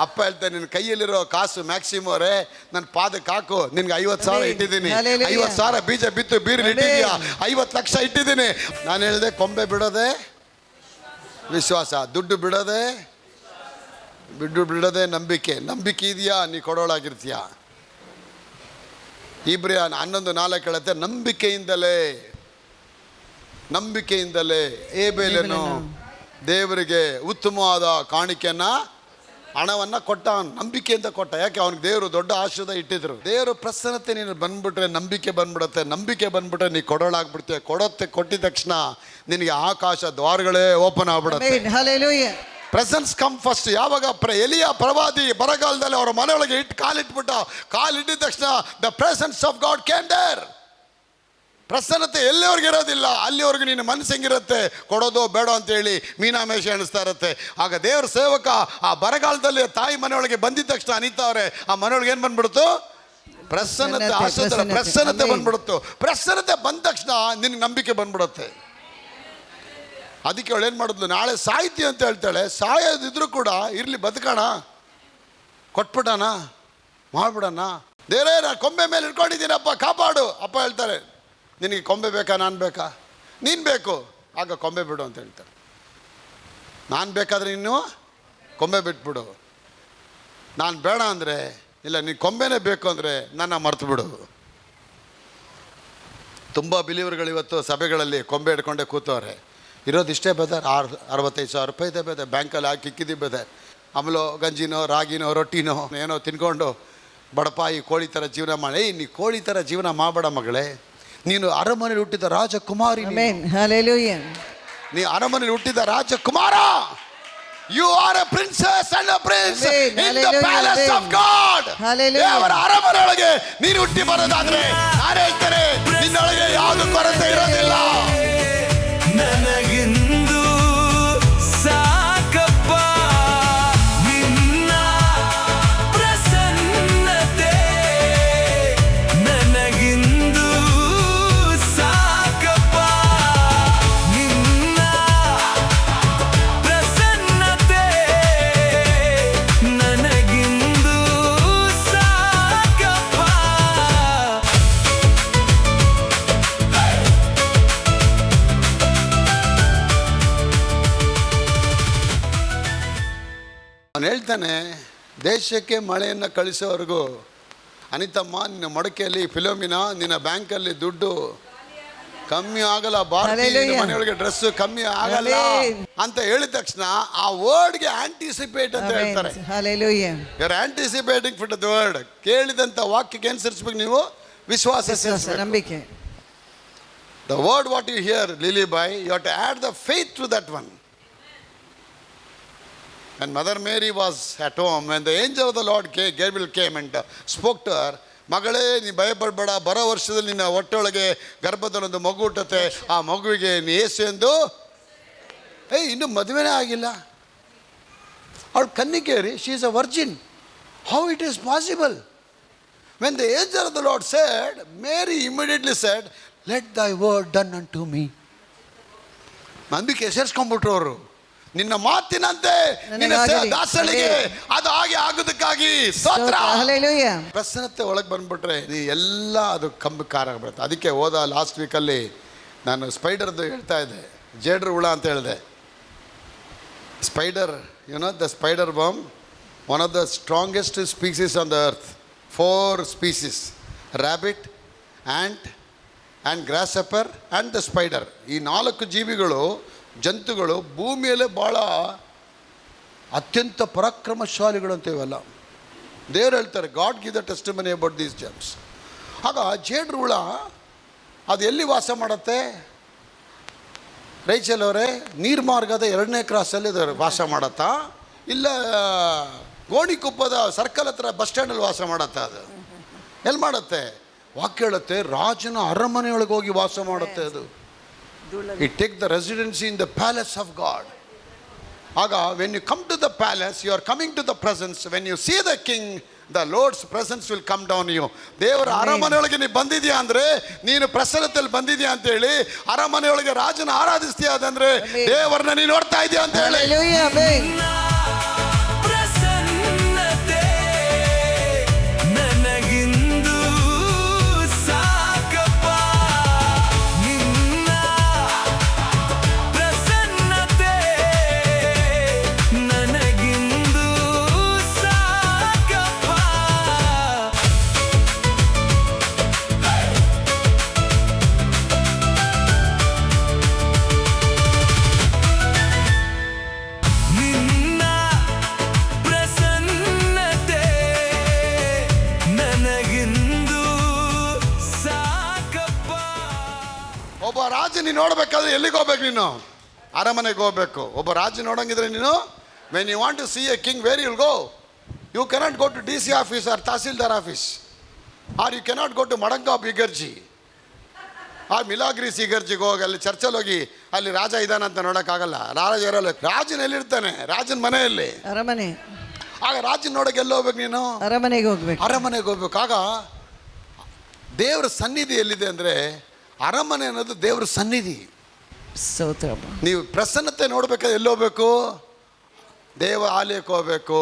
ಅಪ್ಪ ಹೇಳ್ತಾರೆ, ನಿನ್ನ ಕೈಯಲ್ಲಿರೋ ಕಾಸು ಮ್ಯಾಕ್ಸಿಮಮ್ ಅವರೇ ನನ್ನ ಪಾದಕ್ಕೆ ಹಾಕು, ನಿನ್ಗೆ 50,000 ಇಟ್ಟಿದ್ದೀನಿ, 50,000 ಬೀಜ ಬಿತ್ತು ಬೀರ್ಲಿ ಇಟ್ಟಿದ್ಯಾ, 50 ಲಕ್ಷ ಇಟ್ಟಿದ್ದೀನಿ. ನಾನು ಹೇಳಿದೆ, ಕೊಂಬೆ ಬಿಡೋದೇ ವಿಶ್ವಾಸ, ದುಡ್ಡು ಬಿಡೋದೇ ನಂಬಿಕೆ ಇದೆಯಾ, ನೀ ಕೊಡೋಳಾಗಿರ್ತೀಯ. ಇಬ್ರಿಯ 11:4 ಹೇಳುತ್ತೆ, ನಂಬಿಕೆಯಿಂದಲೇ ಏಬೇಲನು ದೇವರಿಗೆ ಉತ್ತಮವಾದ ಕಾಣಿಕೆಯನ್ನ, ಹಣವನ್ನು ಕೊಟ್ಟ. ನಂಬಿಕೆಯಿಂದ ಕೊಟ್ಟ. ಯಾಕೆ? ಅವನಿಗೆ ದೇವರು ದೊಡ್ಡ ಆಶೀರ್ವಾದ ಇಟ್ಟಿದ್ರು. ದೇವರು ಪ್ರಸನ್ನತೆ ನೀನು ಬಂದ್ಬಿಟ್ರೆ ನಂಬಿಕೆ ಬಂದ್ಬಿಡುತ್ತೆ. ನಂಬಿಕೆ ಬಂದ್ಬಿಟ್ರೆ ನೀ ಕೊಡೋಳಾಗ್ಬಿಡ್ತೀಯ. ಕೊಟ್ಟಿದ ತಕ್ಷಣ ನಿನಗೆ ಆಕಾಶ ದ್ವಾರಗಳೇ ಓಪನ್ ಆಗ್ಬಿಡುತ್ತೆ. Presence come first. ಯಾವಾಗ ಎಲಿಯ ಪ್ರವಾದಿ ಬರಗಾಲದಲ್ಲಿ ಅವರ ಮನೆಯೊಳಗೆ ಕಾಲಿಟ್ಟಿದ ತಕ್ಷಣ the presence of God came there. ಪ್ರಸನ್ನತೆ ಎಲ್ಲಿವರೆಗೆ ಇರೋದಿಲ್ಲ ಅಲ್ಲಿವರೆಗೂ ನಿನ್ನ ಮನಸ್ಸು ಹೆಂಗಿರುತ್ತೆ, ಕೊಡೋದು ಬೇಡ ಅಂತೇಳಿ ಮೀನಾಮೇಷ ಎಣಿಸ್ತಾ ಇರುತ್ತೆ. ಆಗ ದೇವ್ರ ಸೇವಕ ಆ ಬರಗಾಲದಲ್ಲಿ ತಾಯಿ ಮನೆಯೊಳಗೆ ಬಂದಿದ ತಕ್ಷಣ ಅನಿತಾವ್ರೆ, ಆ ಮನೆಯೊಳಗೆ ಏನು ಬಂದ್ಬಿಡ್ತು? ಪ್ರಸನ್ನತೆ, ಆಶೀರ್ವಾದ, ಪ್ರಸನ್ನತೆ ಬಂದ್ಬಿಡುತ್ತು. ಪ್ರಸನ್ನತೆ ಬಂದ ತಕ್ಷಣ ನಿನಗೆ ನಂಬಿಕೆ ಬಂದ್ಬಿಡುತ್ತೆ. ಅದಕ್ಕೆ ಅವಳು ಏನು ಮಾಡಿದ್ಲು, ನಾಳೆ ಸಾಯ್ತಿ ಅಂತ ಹೇಳ್ತಾಳೆ. ಸಾಯೋದಿದ್ರು ಕೂಡ ಇರಲಿ, ಬದುಕೋಣ, ಕೊಟ್ಬಿಡೋಣ, ಮಾಡ್ಬಿಡೋಣ. ದೇವರೇ, ನಾನು ಕೊಂಬೆ ಮೇಲೆ ಇಟ್ಕೊಂಡಿದ್ದೀನಪ್ಪ, ಕಾಪಾಡು. ಅಪ್ಪ ಹೇಳ್ತಾರೆ, ನಿನಗೆ ಕೊಂಬೆ ಬೇಕಾ, ನಾನು ಬೇಕಾ? ನೀನು ಬೇಕು, ಆಗ ಕೊಂಬೆ ಬಿಡು ಅಂತ ಹೇಳ್ತಾರೆ. ನಾನು ಬೇಕಾದರೆ ನೀನು ಕೊಂಬೆ ಬಿಟ್ಬಿಡು. ನಾನು ಬೇಡ ಅಂದರೆ, ಇಲ್ಲ ನೀನು ಕೊಂಬೆನೇ ಬೇಕು ಅಂದರೆ ನನ್ನ ಮರ್ತು ಬಿಡು. ತುಂಬ ಬಿಲೀವರ್ಗಳು ಇವತ್ತು ಸಭೆಗಳಲ್ಲಿ ಕೊಂಬೆ ಹಿಡ್ಕೊಂಡೆ ಕೂತವ್ರೆ. ಇರೋದಿಷ್ಟೇ ಬೆದರ್, 65,000 ರೂಪಾಯಿ ಇದೆ ಬೆದರ್, ಬ್ಯಾಂಕಲ್ಲಿ ಹಾಕಿ ಇಕ್ಕಿದ್ದೀವಿ ಬೆದರ್. ಆಮೇಲೆ ಗಂಜಿನೋ ರಾಗಿನೋ ರೊಟ್ಟಿನೋ ಏನೋ ತಿನ್ಕೊಂಡು ಬಡಪಾಯಿ ಕೋಳಿ ಥರ ಜೀವನ ಮಾಡಿ. ನೀ ಕೋಳಿ ಥರ ಜೀವನ ಮಾಡಬೇಡ ಮಗಳೇ. ನೀನು ಅರಮನೆಯಲ್ಲಿ ಹುಟ್ಟಿದ ರಾಜಕುಮಾರಿ. ನೀ ಅರಮನೆಯಲ್ಲಿ ಹುಟ್ಟಿದ ರಾಜಕುಮಾರ. You are a princess and a prince in the palace of God. ದೇವರ ಅರಮನೆಯೊಳಗೆ ನೀನು ಹುಟ್ಟಿ ಬರೋದಾದ್ರೆ ನಾನು ಹೇಳ್ತೇನೆ, ನಿನ್ನೊಳಗೆ ಯಾವುದು ಕೊರತೆ ಇರೋದಿಲ್ಲ. ನನಗಿಂದು ಸಾಕಪ್ಪ ನಿನ್ನ ಪ್ರಸನ್ನತೆ, ನನಗಿಂದು ಸಾಕಪ್ಪ ನಿನ್ನ ಪ್ರಸನ್ನತೆ, ನನಗಿಂದು ಸಾಕಪ್ಪ. ಅವನು ಹೇಳ್ತಾನೆ, ದೇಶಕ್ಕೆ ಮಳೆಯನ್ನು ಕಳಿಸೋವರೆಗೂ ಅನಿತಮ್ಮ, ನಿನ್ನ ಮಡಕೆಯಲ್ಲಿ ಫಿಲೋಮಿನಾ, ನಿನ್ನ ಬ್ಯಾಂಕಲ್ಲಿ ದುಡ್ಡು ಕಮ್ಮಿ ಆಗಲ್ಲ, ಭಾರತೀಯ ಮನೆಯೊಳಗೆ ಡ್ರೆಸ್ ಕಮ್ಮಿ ಆಗಲ್ಲ ಅಂತ ಹೇಳಿದ ತಕ್ಷಣ ಆ ವರ್ಡ್ಗೆ ಆಂಟಿಸಿಪೇಟ್ ಅಂತ ಹೇಳ್ತಾರೆ. Your anticipating for the word. ಕೇಳಿದಂಥ ವಾಕ್ಯಕ್ಕೆ ಏನು ಸೇರಿಸ್ಬೇಕು ನೀವು? ವಿಶ್ವಾಸ, ನಂಬಿಕೆ. The word what you hear ಲಿಲಿ boy, you have to add the faith to that one. When Mother Mary was at home, when the angel of the Lord Gabriel came and spoke to her, ಮಗಳೇ ನೀ ಭಯಪಡಬೇಡ, ಬರೋ ವರ್ಷದಲ್ಲಿ ನಿನ್ನ ಹೊಟ್ಟೆಯೊಳಗೆ ಗರ್ಭದಲ್ಲೊಂದು ಮಗು ಹುಟ್ಟುತ್ತೆ, ಆ ಮಗುವಿಗೆ ನೀ ಯೇಸು ಎಂದು. ಇನ್ನೂ ಮದುವೆನೇ ಆಗಿಲ್ಲ, ಅವಳು ಕನ್ನಿಕೇರಿ, she is a virgin. How it is possible? When the angel of the Lord said, Mary immediately said, let thy word done unto me. ನಂಬಿಕೆ ಸೇರಿಸ್ಕೊಂಡ್ಬಿಟ್ರು ಅವರು. ನಿನ್ನ ಮಾತಿನಂತೆ ನಿನ್ನ ದಾಸಳಿಗೆ ಅದು ಹಾಗೆ ಆಗೋದಕ್ಕಾಗಿ ಸ್ತೋತ್ರ. ಪ್ರಸನ್ನತೆ ಒಳಗೆ ಬಂದ್ಬಿಟ್ರೆ ನೀ ಎಲ್ಲ ಅದು ಕಂಬಕಾರ ಬರುತ್ತೆ. ಅದಕ್ಕೆ ಹೋದ ಲಾಸ್ಟ್ ವೀಕಲ್ಲಿ ನಾನು ಸ್ಪೈಡರ್ದು ಹೇಳ್ತಾ ಇದ್ದೆ, ಜೇಡ್ರ ಹುಳ ಅಂತ ಹೇಳಿದೆ. Spider, the spider bomb, one of the strongest species on the earth. 4 species: rabbit, and grasshopper and the spider. ಈ 4 ಜೀವಿಗಳು, ಜಂತುಗಳು ಭೂಮಿಯಲ್ಲೇ ಭಾಳ ಅತ್ಯಂತ ಪರಾಕ್ರಮಶಾಲಿಗಳು ಅಂತ ಇವೆಲ್ಲ. ದೇವರು ಹೇಳ್ತಾರೆ, god give the testimony about these gems. ಆಗ ಜೇಡ್ರು ಹುಳ ಅದು ಎಲ್ಲಿ ವಾಸ ಮಾಡುತ್ತೆ? ರೈಚಲ್ ಅವರೇ, ನೀರು ಮಾರ್ಗದ 2ನೇ ಕ್ರಾಸಲ್ಲಿ ಅದು ವಾಸ ಮಾಡತ್ತಾ, ಇಲ್ಲ ಗೋಣಿಕೊಪ್ಪದ ಸರ್ಕಲ್ ಹತ್ರ ಬಸ್ ಸ್ಟ್ಯಾಂಡಲ್ಲಿ ವಾಸ ಮಾಡತ್ತಾ? ಅದು ಎಲ್ಲಿ ಮಾಡುತ್ತೆ? ವಾಕ್ಯ ಹೇಳುತ್ತೆ ರಾಜನ ಅರಮನೆಯೊಳಗೆ ಹೋಗಿ ವಾಸ ಮಾಡುತ್ತೆ ಅದು. It take the residency in the palace of God. ಆಗ when you come to the palace, you are coming to the presence. When you see the king, the Lord's presence will come down you. ದೇವರ ಅರಮನೆಯೊಳಗೆ ನೀನು ಬಂದಿದ್ಯಾ ಅಂದರೆ, ನೀನು ಪ್ರಸನ್ನತೆಯಲ್ಲಿ ಬಂದಿದ್ಯಾ ಅಂತ ಹೇಳಿ, ಅರಮನೆಯೊಳಗೆ ರಾಜನ ಆರಾಧಿಸ್ತೀಯ ಅದಂದ್ರೆ ದೇವರನ್ನ ನೀನು ನೋಡ್ತಾ ಇದೆಯಾ ಅಂತ ಹೇಳಿ. Hallelujah, amen. ಪ್ರಸನ್ನತೆ ನನಗಿಂದು ಸಾಕಪ್ಪ, ನಿನ್ನ ಪ್ರಸನ್ನತೆ ನನಗಿಂದು ಸಾಕಪ್ಪ. ನಿನ್ನ ಪ್ರಸನ್ನತೆ ನನಗಿಂದು ಸಾಕಪ್ಪ. ಒಬ್ಬ ರಾಜ ನೀನು ನೋಡ್ಬೇಕಾದ್ರೆ ಎಲ್ಲಿಗೆ ಹೋಗ್ಬೇಕು? ನೀನು ಅರಮನೆಗೆ ಹೋಗ್ಬೇಕು. ಒಬ್ಬ ರಾಜ ನೋಡಂಗಿದ್ರೆ ನೀನು, when you want to see a king, where you'll go? You cannot go to DC office or tahsildar office, or you cannot go to ಮಡಂಗಾಬ್ ಇಗರ್ಜಿ ಆ ಮಿಲಾಗ್ರೀಸ್ ಇಗರ್ಜಿಗೆ ಹೋಗಿ ಅಲ್ಲಿ ಚರ್ಚಲ್ಲಿ ಹೋಗಿ ಅಲ್ಲಿ ರಾಜ ಇದ್ದಾನಂತ ನೋಡೋಕ್ಕಾಗಲ್ಲ. ರಾಜ ಇರಲ್ಲ. ರಾಜನ ಎಲ್ಲಿರ್ತಾನೆ? ರಾಜನ ಮನೆಯಲ್ಲಿ. ಅರಮನೆ. ಆಗ ರಾಜನ ನೋಡಕ್ಕೆ ಎಲ್ಲಿ ಹೋಗ್ಬೇಕು ನೀನು? ಅರಮನೆಗೆ ಹೋಗ್ಬೇಕು. ಅರಮನೆಗೆ ಹೋಗ್ಬೇಕು. ಆಗ ದೇವರ ಸನ್ನಿಧಿ ಎಲ್ಲಿದೆ ಅಂದರೆ, ಅರಮನೆ ಅನ್ನೋದು ದೇವರ ಸನ್ನಿಧಿ. ಸ್ತೋತ್ರ. ನೀವು ಪ್ರಸನ್ನತೆ ನೋಡ್ಬೇಕಾದ್ರೆ ಎಲ್ಲಿ ಹೋಗ್ಬೇಕು? ದೇವ ಆಲಯಕ್ಕೆ ಹೋಗ್ಬೇಕು.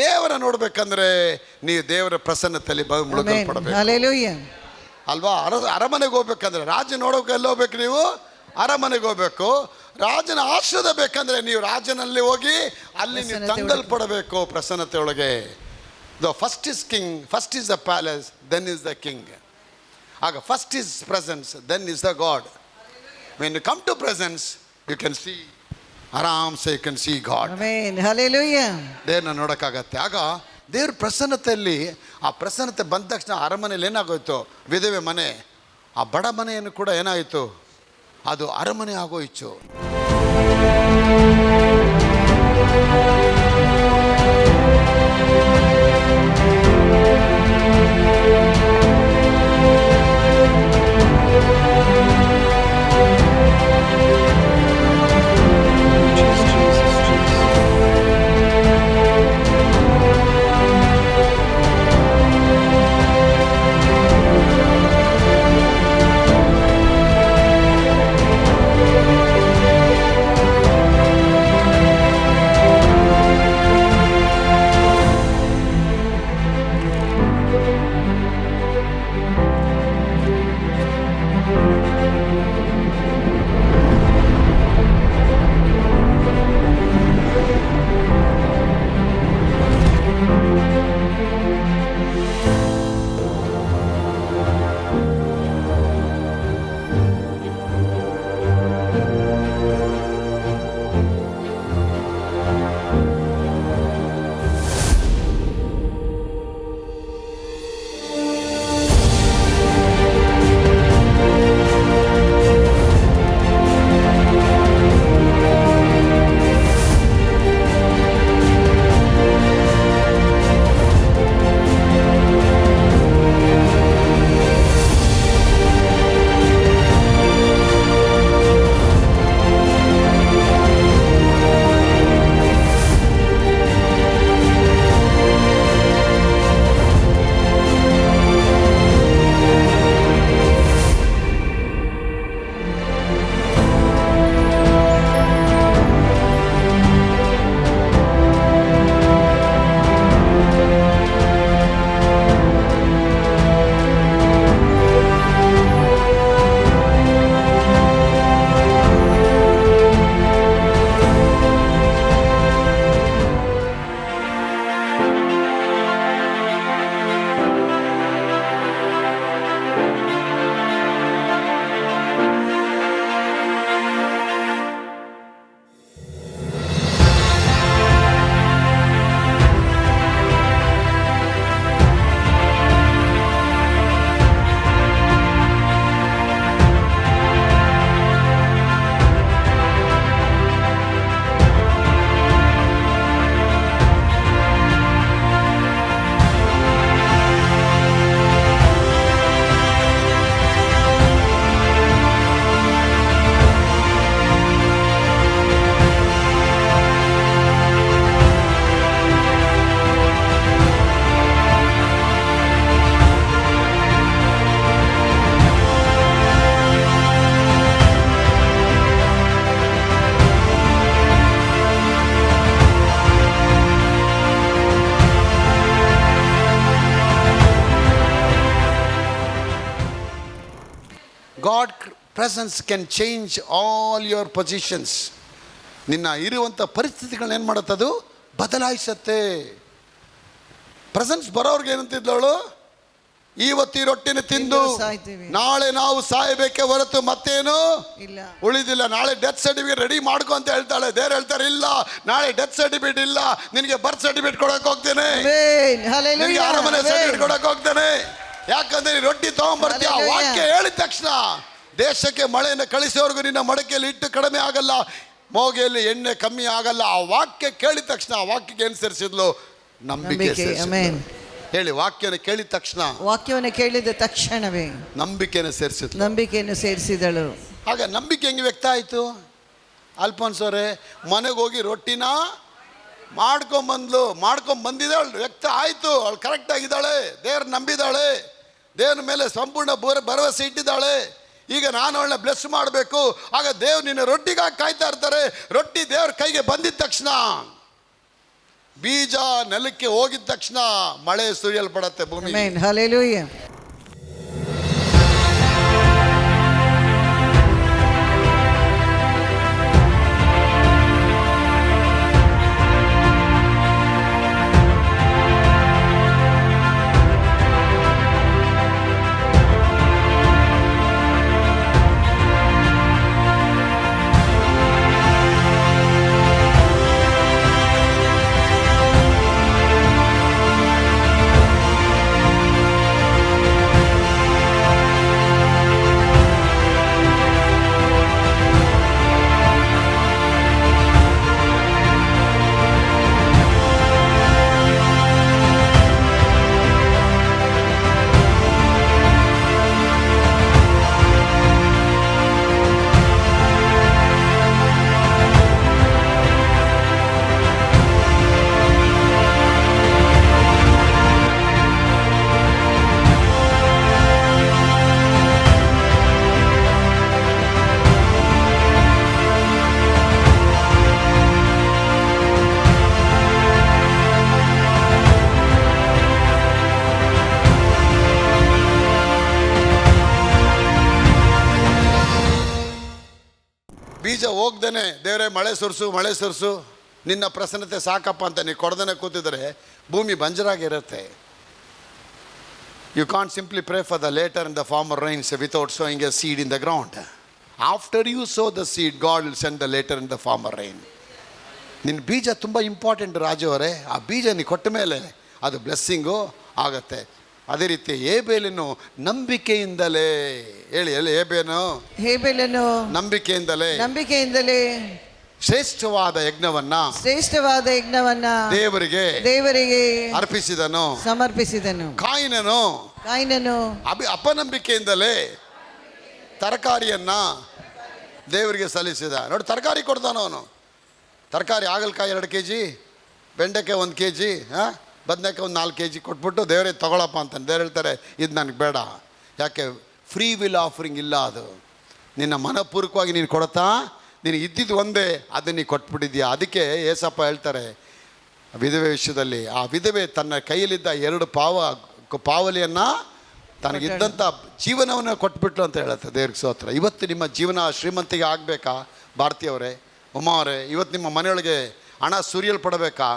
ದೇವರ ನೋಡ್ಬೇಕಂದ್ರೆ ನೀವು ದೇವರ ಪ್ರಸನ್ನತೆಯಲ್ಲಿ ಮುಳುಗಲ್ಪಡಬೇಕು Hallelujah. ಅಲ್ವಾ? ಅರಮನೆಗೆ ಹೋಗ್ಬೇಕಂದ್ರೆ, ರಾಜ ನೋಡೋಕೆ ಎಲ್ಲಿ ಹೋಗ್ಬೇಕು ನೀವು? ಅರಮನೆಗೆ ಹೋಗ್ಬೇಕು. ರಾಜನ ಆಶೀರ್ವಾದ ಬೇಕಂದ್ರೆ ನೀವು ರಾಜನಲ್ಲಿ ಹೋಗಿ ಅಲ್ಲಿ ನೀವು ತಂಗಲ್ಪಡಬೇಕು ಪ್ರಸನ್ನತೆ ಒಳಗೆ. The first is king, first is the palace, then is the king. ಆಗ first is presence, then is the God. When you come to presence, you can see, ಆರಾಮ್ಸೆ you can see God. Amen. Hallelujah. ದೇವ್ರನ್ನ ನೋಡೋಕ್ಕಾಗತ್ತೆ. ಆಗ ದೇವ್ರ ಪ್ರಸನ್ನತೆಯಲ್ಲಿ, ಆ ಪ್ರಸನ್ನತೆ ಬಂದ ತಕ್ಷಣ ಅರಮನೆಯಲ್ಲಿ ಏನಾಗೋಯ್ತು? ವಿಧವೆ ಮನೆ, ಆ ಬಡ ಮನೆಯನ್ನು ಕೂಡ ಏನಾಯಿತು? ಅದು ಅರಮನೆ ಆಗೋಯ್ತು. God presence can change all your positions. ನಿನ್ನ ಇರುವಂಥ ಪರಿಸ್ಥಿತಿಗಳನ್ನ ಏನು ಮಾಡುತ್ತದು ಬದಲಾಯಿಸತ್ತೆ. ಪ್ರೆಸೆನ್ಸ್ ಬರೋರ್ಗೆ ಏನಂತಿದ್ಲವಳು, ಇವತ್ತು ಈ ರೊಟ್ಟಿನ ತಿಂದು ಇಂದು ಸಾಯ್ತೀವಿ. ನಾಳೆ ನಾವು ಸಾಯಬೇಕೆ ಹೊರತು ಮತ್ತೇನು ಇಲ್ಲ. ಉಳಿದಿಲ್ಲ. ನಾಳೆ ಡೆತ್ ಸರ್ಟಿಫಿಕೇಟ್ ರೆಡಿ ಮಾಡ್ಕೊ ಅಂತ ಹೇಳ್ತಾಳೆ. ದೇವ್ರು ಹೇಳ್ತಾರೆ ಇಲ್ಲ, ನಾಳೆ ಡೆತ್ ಸರ್ಟಿಫಿಕೇಟ್ ಇಲ್ಲ, ನಿನಗೆ ಬರ್ತ್ ಸರ್ಟಿಫಿಕೇಟ್ ಕೊಡಕ್ ಹೋಗ್ತೇನೆ, Amen. Hallelujah. ನಿನಗೆ ಅರಮನೆ Amen. ಸರ್ಟಿಫಿಕೇಟ್ ಕೊಡಕ್ ಹೋಗ್ತೇನೆ. ಯಾಕಂದ್ರೆ ನೀನು ರೊಟ್ಟಿ ತಗೊಂಡ್ಬರ್ತೀಯ. ಆ Hallelujah. ವಾಕ್ಯ ಹೇಳಿದ ತಕ್ಷಣ ದೇಶಕ್ಕೆ ಮಳೆಯನ್ನು ಕಳಿಸೋರ್ಗು ನಿನ್ನ ಮಡಕೆಯಲ್ಲಿ ಹಿಟ್ಟು ಕಡಿಮೆ ಆಗಲ್ಲ, ಮೋಗೆಯಲ್ಲಿ ಎಣ್ಣೆ ಕಮ್ಮಿ ಆಗಲ್ಲ. ಆ ವಾಕ್ಯ ಕೇಳಿದ ತಕ್ಷಣ ಆ ವಾಕ್ಯಕ್ಕೆ ಏನು ಸೇರಿಸಿದ್ಲು? ನಂಬಿಕೆ ನಂಬಿಕೆ. ಸೇರಿಸಿದ್ಲು. Amen. ಹೇಳಿ, ವಾಕ್ಯನ ಕೇಳಿದ ತಕ್ಷಣ ವಾಕ್ಯವನ್ನು ಕೇಳಿದ ತಕ್ಷಣವೇ ನಂಬಿಕೆನ ಸೇರಿಸಿದ್ಲು. ನಂಬಿಕೆಯನ್ನು ಸೇರಿಸಿದಳು. ಆಗ ನಂಬಿಕೆ ಹೆಂಗೆ ವ್ಯಕ್ತ ಆಯಿತು? ಅಲ್ಫೋನ್ಸ್ ಅವರೇ ಮನೆಗೆ ಹೋಗಿ ರೊಟ್ಟಿನ ಮಾಡ್ಕೊಂಬಂದಿದ್ದಾಳೆ, ವ್ಯಕ್ತ ಆಯಿತು. ಅವಳು ಕರೆಕ್ಟ್ ಆಗಿದ್ದಾಳೆ, ದೇವ್ರು ನಂಬಿದ್ದಾಳೆ, ದೇವ್ರ ಮೇಲೆ ಸಂಪೂರ್ಣ ಭರವಸೆ ಇಟ್ಟಿದ್ದಾಳೆ. ಈಗ ನಾನು ಅವಳನ್ನ ಬ್ಲೆಸ್ ಮಾಡಬೇಕು. ಆಗ ದೇವ್ರು ನಿನ್ನ ರೊಟ್ಟಿಗಾಗಿ ಕಾಯ್ತಾ ಇರ್ತಾರೆ. ರೊಟ್ಟಿ ದೇವ್ರ ಕೈಗೆ ಬಂದಿದ ತಕ್ಷಣ, ಬೀಜ ನೆಲಕ್ಕೆ ಹೋಗಿದ ತಕ್ಷಣ ಮಳೆ ಸುರಿಯಲ್ಪಡತ್ತೆ ಭೂಮಿ. Amen. Hallelujah. ಬೀಜ ಹೋಗ್ದೇನೆ ದೇವರೇ ಮಳೆ ಸುರಿಸು, ನಿನ್ನ ಪ್ರಸನ್ನತೆ ಸಾಕಪ್ಪ ಅಂತ ನೀವು ಕೊಡ್ದೇನೆ ಕೂತಿದ್ರೆ ಭೂಮಿ ಬಂಜರಾಗಿರುತ್ತೆ. You can't simply pray for the latter in the former rains without sowing a seed in the ground. After you sow the seed, God will send the latter in the former rain. ನಿನ್ನ ಬೀಜ ತುಂಬ important Raju ಅವರೇ. ಆ ಬೀಜ ನೀ ಕೊಟ್ಟ ಮೇಲೆ ಅದು ಬ್ಲೆಸ್ಸಿಂಗು ಆಗತ್ತೆ. ಅದೇ ರೀತಿ ಏಬೇಲನು ನಂಬಿಕೆಯಿಂದಲೇ, ಹೇಳಿ ಹೇಬೇಲನು ನಂಬಿಕೆಯಿಂದಲೇ ಶ್ರೇಷ್ಠವಾದ ಯಜ್ಞವನ್ನ ದೇವರಿಗೆ ಸಮರ್ಪಿಸಿದನು. ಕಾಯಿನನು ಅಪನಂಬಿಕೆಯಿಂದಲೇ ತರಕಾರಿಯನ್ನ ದೇವರಿಗೆ ಸಲ್ಲಿಸಿದ. ನೋಡಿ, ತರಕಾರಿ ಕೊಡ್ತಾನ ಅವನು. ತರಕಾರಿ ಹಾಗಲಕಾಯಿ 2 kg, ಬೆಂಡೆಕಾಯಿ 1 kg, ಬದನೆಕಾಯಿ 1 4 kg ಕೊಟ್ಬಿಟ್ಟು ದೇವರೇ ತಗೊಳಪ್ಪ ಅಂತಾನೆ. ದೇವ್ರು ಹೇಳ್ತಾರೆ ಇದು ನನಗೆ ಬೇಡ. ಯಾಕೆ? ಫ್ರೀ ವಿಲ್ ಆಫರಿಂಗ್ ಇಲ್ಲ. ಅದು ನಿನ್ನ ಮನಪೂರ್ವಕವಾಗಿ ನೀನು ಕೊಡ್ತಾ, ನೀನು ಇದ್ದಿದ್ದು ಒಂದೇ, ಅದನ್ನು ನೀನು ಕೊಟ್ಬಿಟ್ಟಿದ್ಯಾ. ಅದಕ್ಕೆ ಏಸಪ್ಪ ಹೇಳ್ತಾರೆ ವಿಧವೆ ವಿಷಯದಲ್ಲಿ, ಆ ವಿಧವೆ ತನ್ನ ಕೈಯಲ್ಲಿದ್ದ 2 ಪಾವಲಿಯನ್ನು ತನಗಿದ್ದಂಥ ಜೀವನವನ್ನು ಕೊಟ್ಬಿಟ್ಲು ಅಂತ ಹೇಳುತ್ತೆ. ದೇವ್ರಿಗೆ ಸ್ತೋತ್ರ. ಇವತ್ತು ನಿಮ್ಮ ಜೀವನ ಶ್ರೀಮಂತಿಗೆ ಆಗಬೇಕಾ ಭಾರತೀಯವರೇ, ಉಮಾ ಅವರೇ? ಇವತ್ತು ನಿಮ್ಮ ಮನೆಯೊಳಗೆ ಹಣ ಸುರಿಯಲ್ಪಡಬೇಕಾ?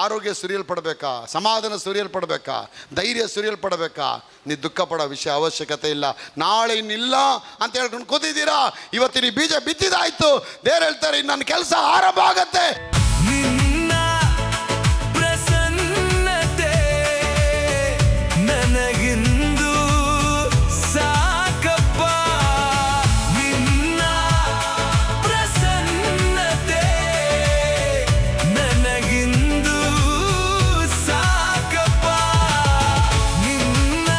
ಆರೋಗ್ಯ ಸುರಿಯಲ್ಪಡಬೇಕಾ? ಸಮಾಧಾನ ಸುರಿಯಲ್ಪಡಬೇಕಾ? ಧೈರ್ಯ ಸುರಿಯಲ್ಪಡಬೇಕಾ? ನೀವು ದುಃಖ ಪಡೋ ವಿಷಯ ಅವಶ್ಯಕತೆ ಇಲ್ಲ. ನಾಳೆ ಇನ್ನಿಲ್ಲ ಅಂತ ಹೇಳ್ಕೊಂಡು ಕೂತಿದ್ದೀರಾ. ಇವತ್ತು ನೀವು ಬೀಜ ಬಿತ್ತಿದಾಯ್ತು. ದೇವ್ರು ಹೇಳ್ತಾರೆ ಇನ್ನು ನನ್ನ ಕೆಲಸ ಆರಂಭ ಆಗತ್ತೆ. ನಿನ್ನ ಪ್ರಸನ್ನತೆ ನನಗಿಂದು ಸಾಕಪ್ಪ. ನಿನ್ನ ಪ್ರಸನ್ನತೆ ನನಗಿಂದು ಸಾಕಪ್ಪ. ನಿನ್ನ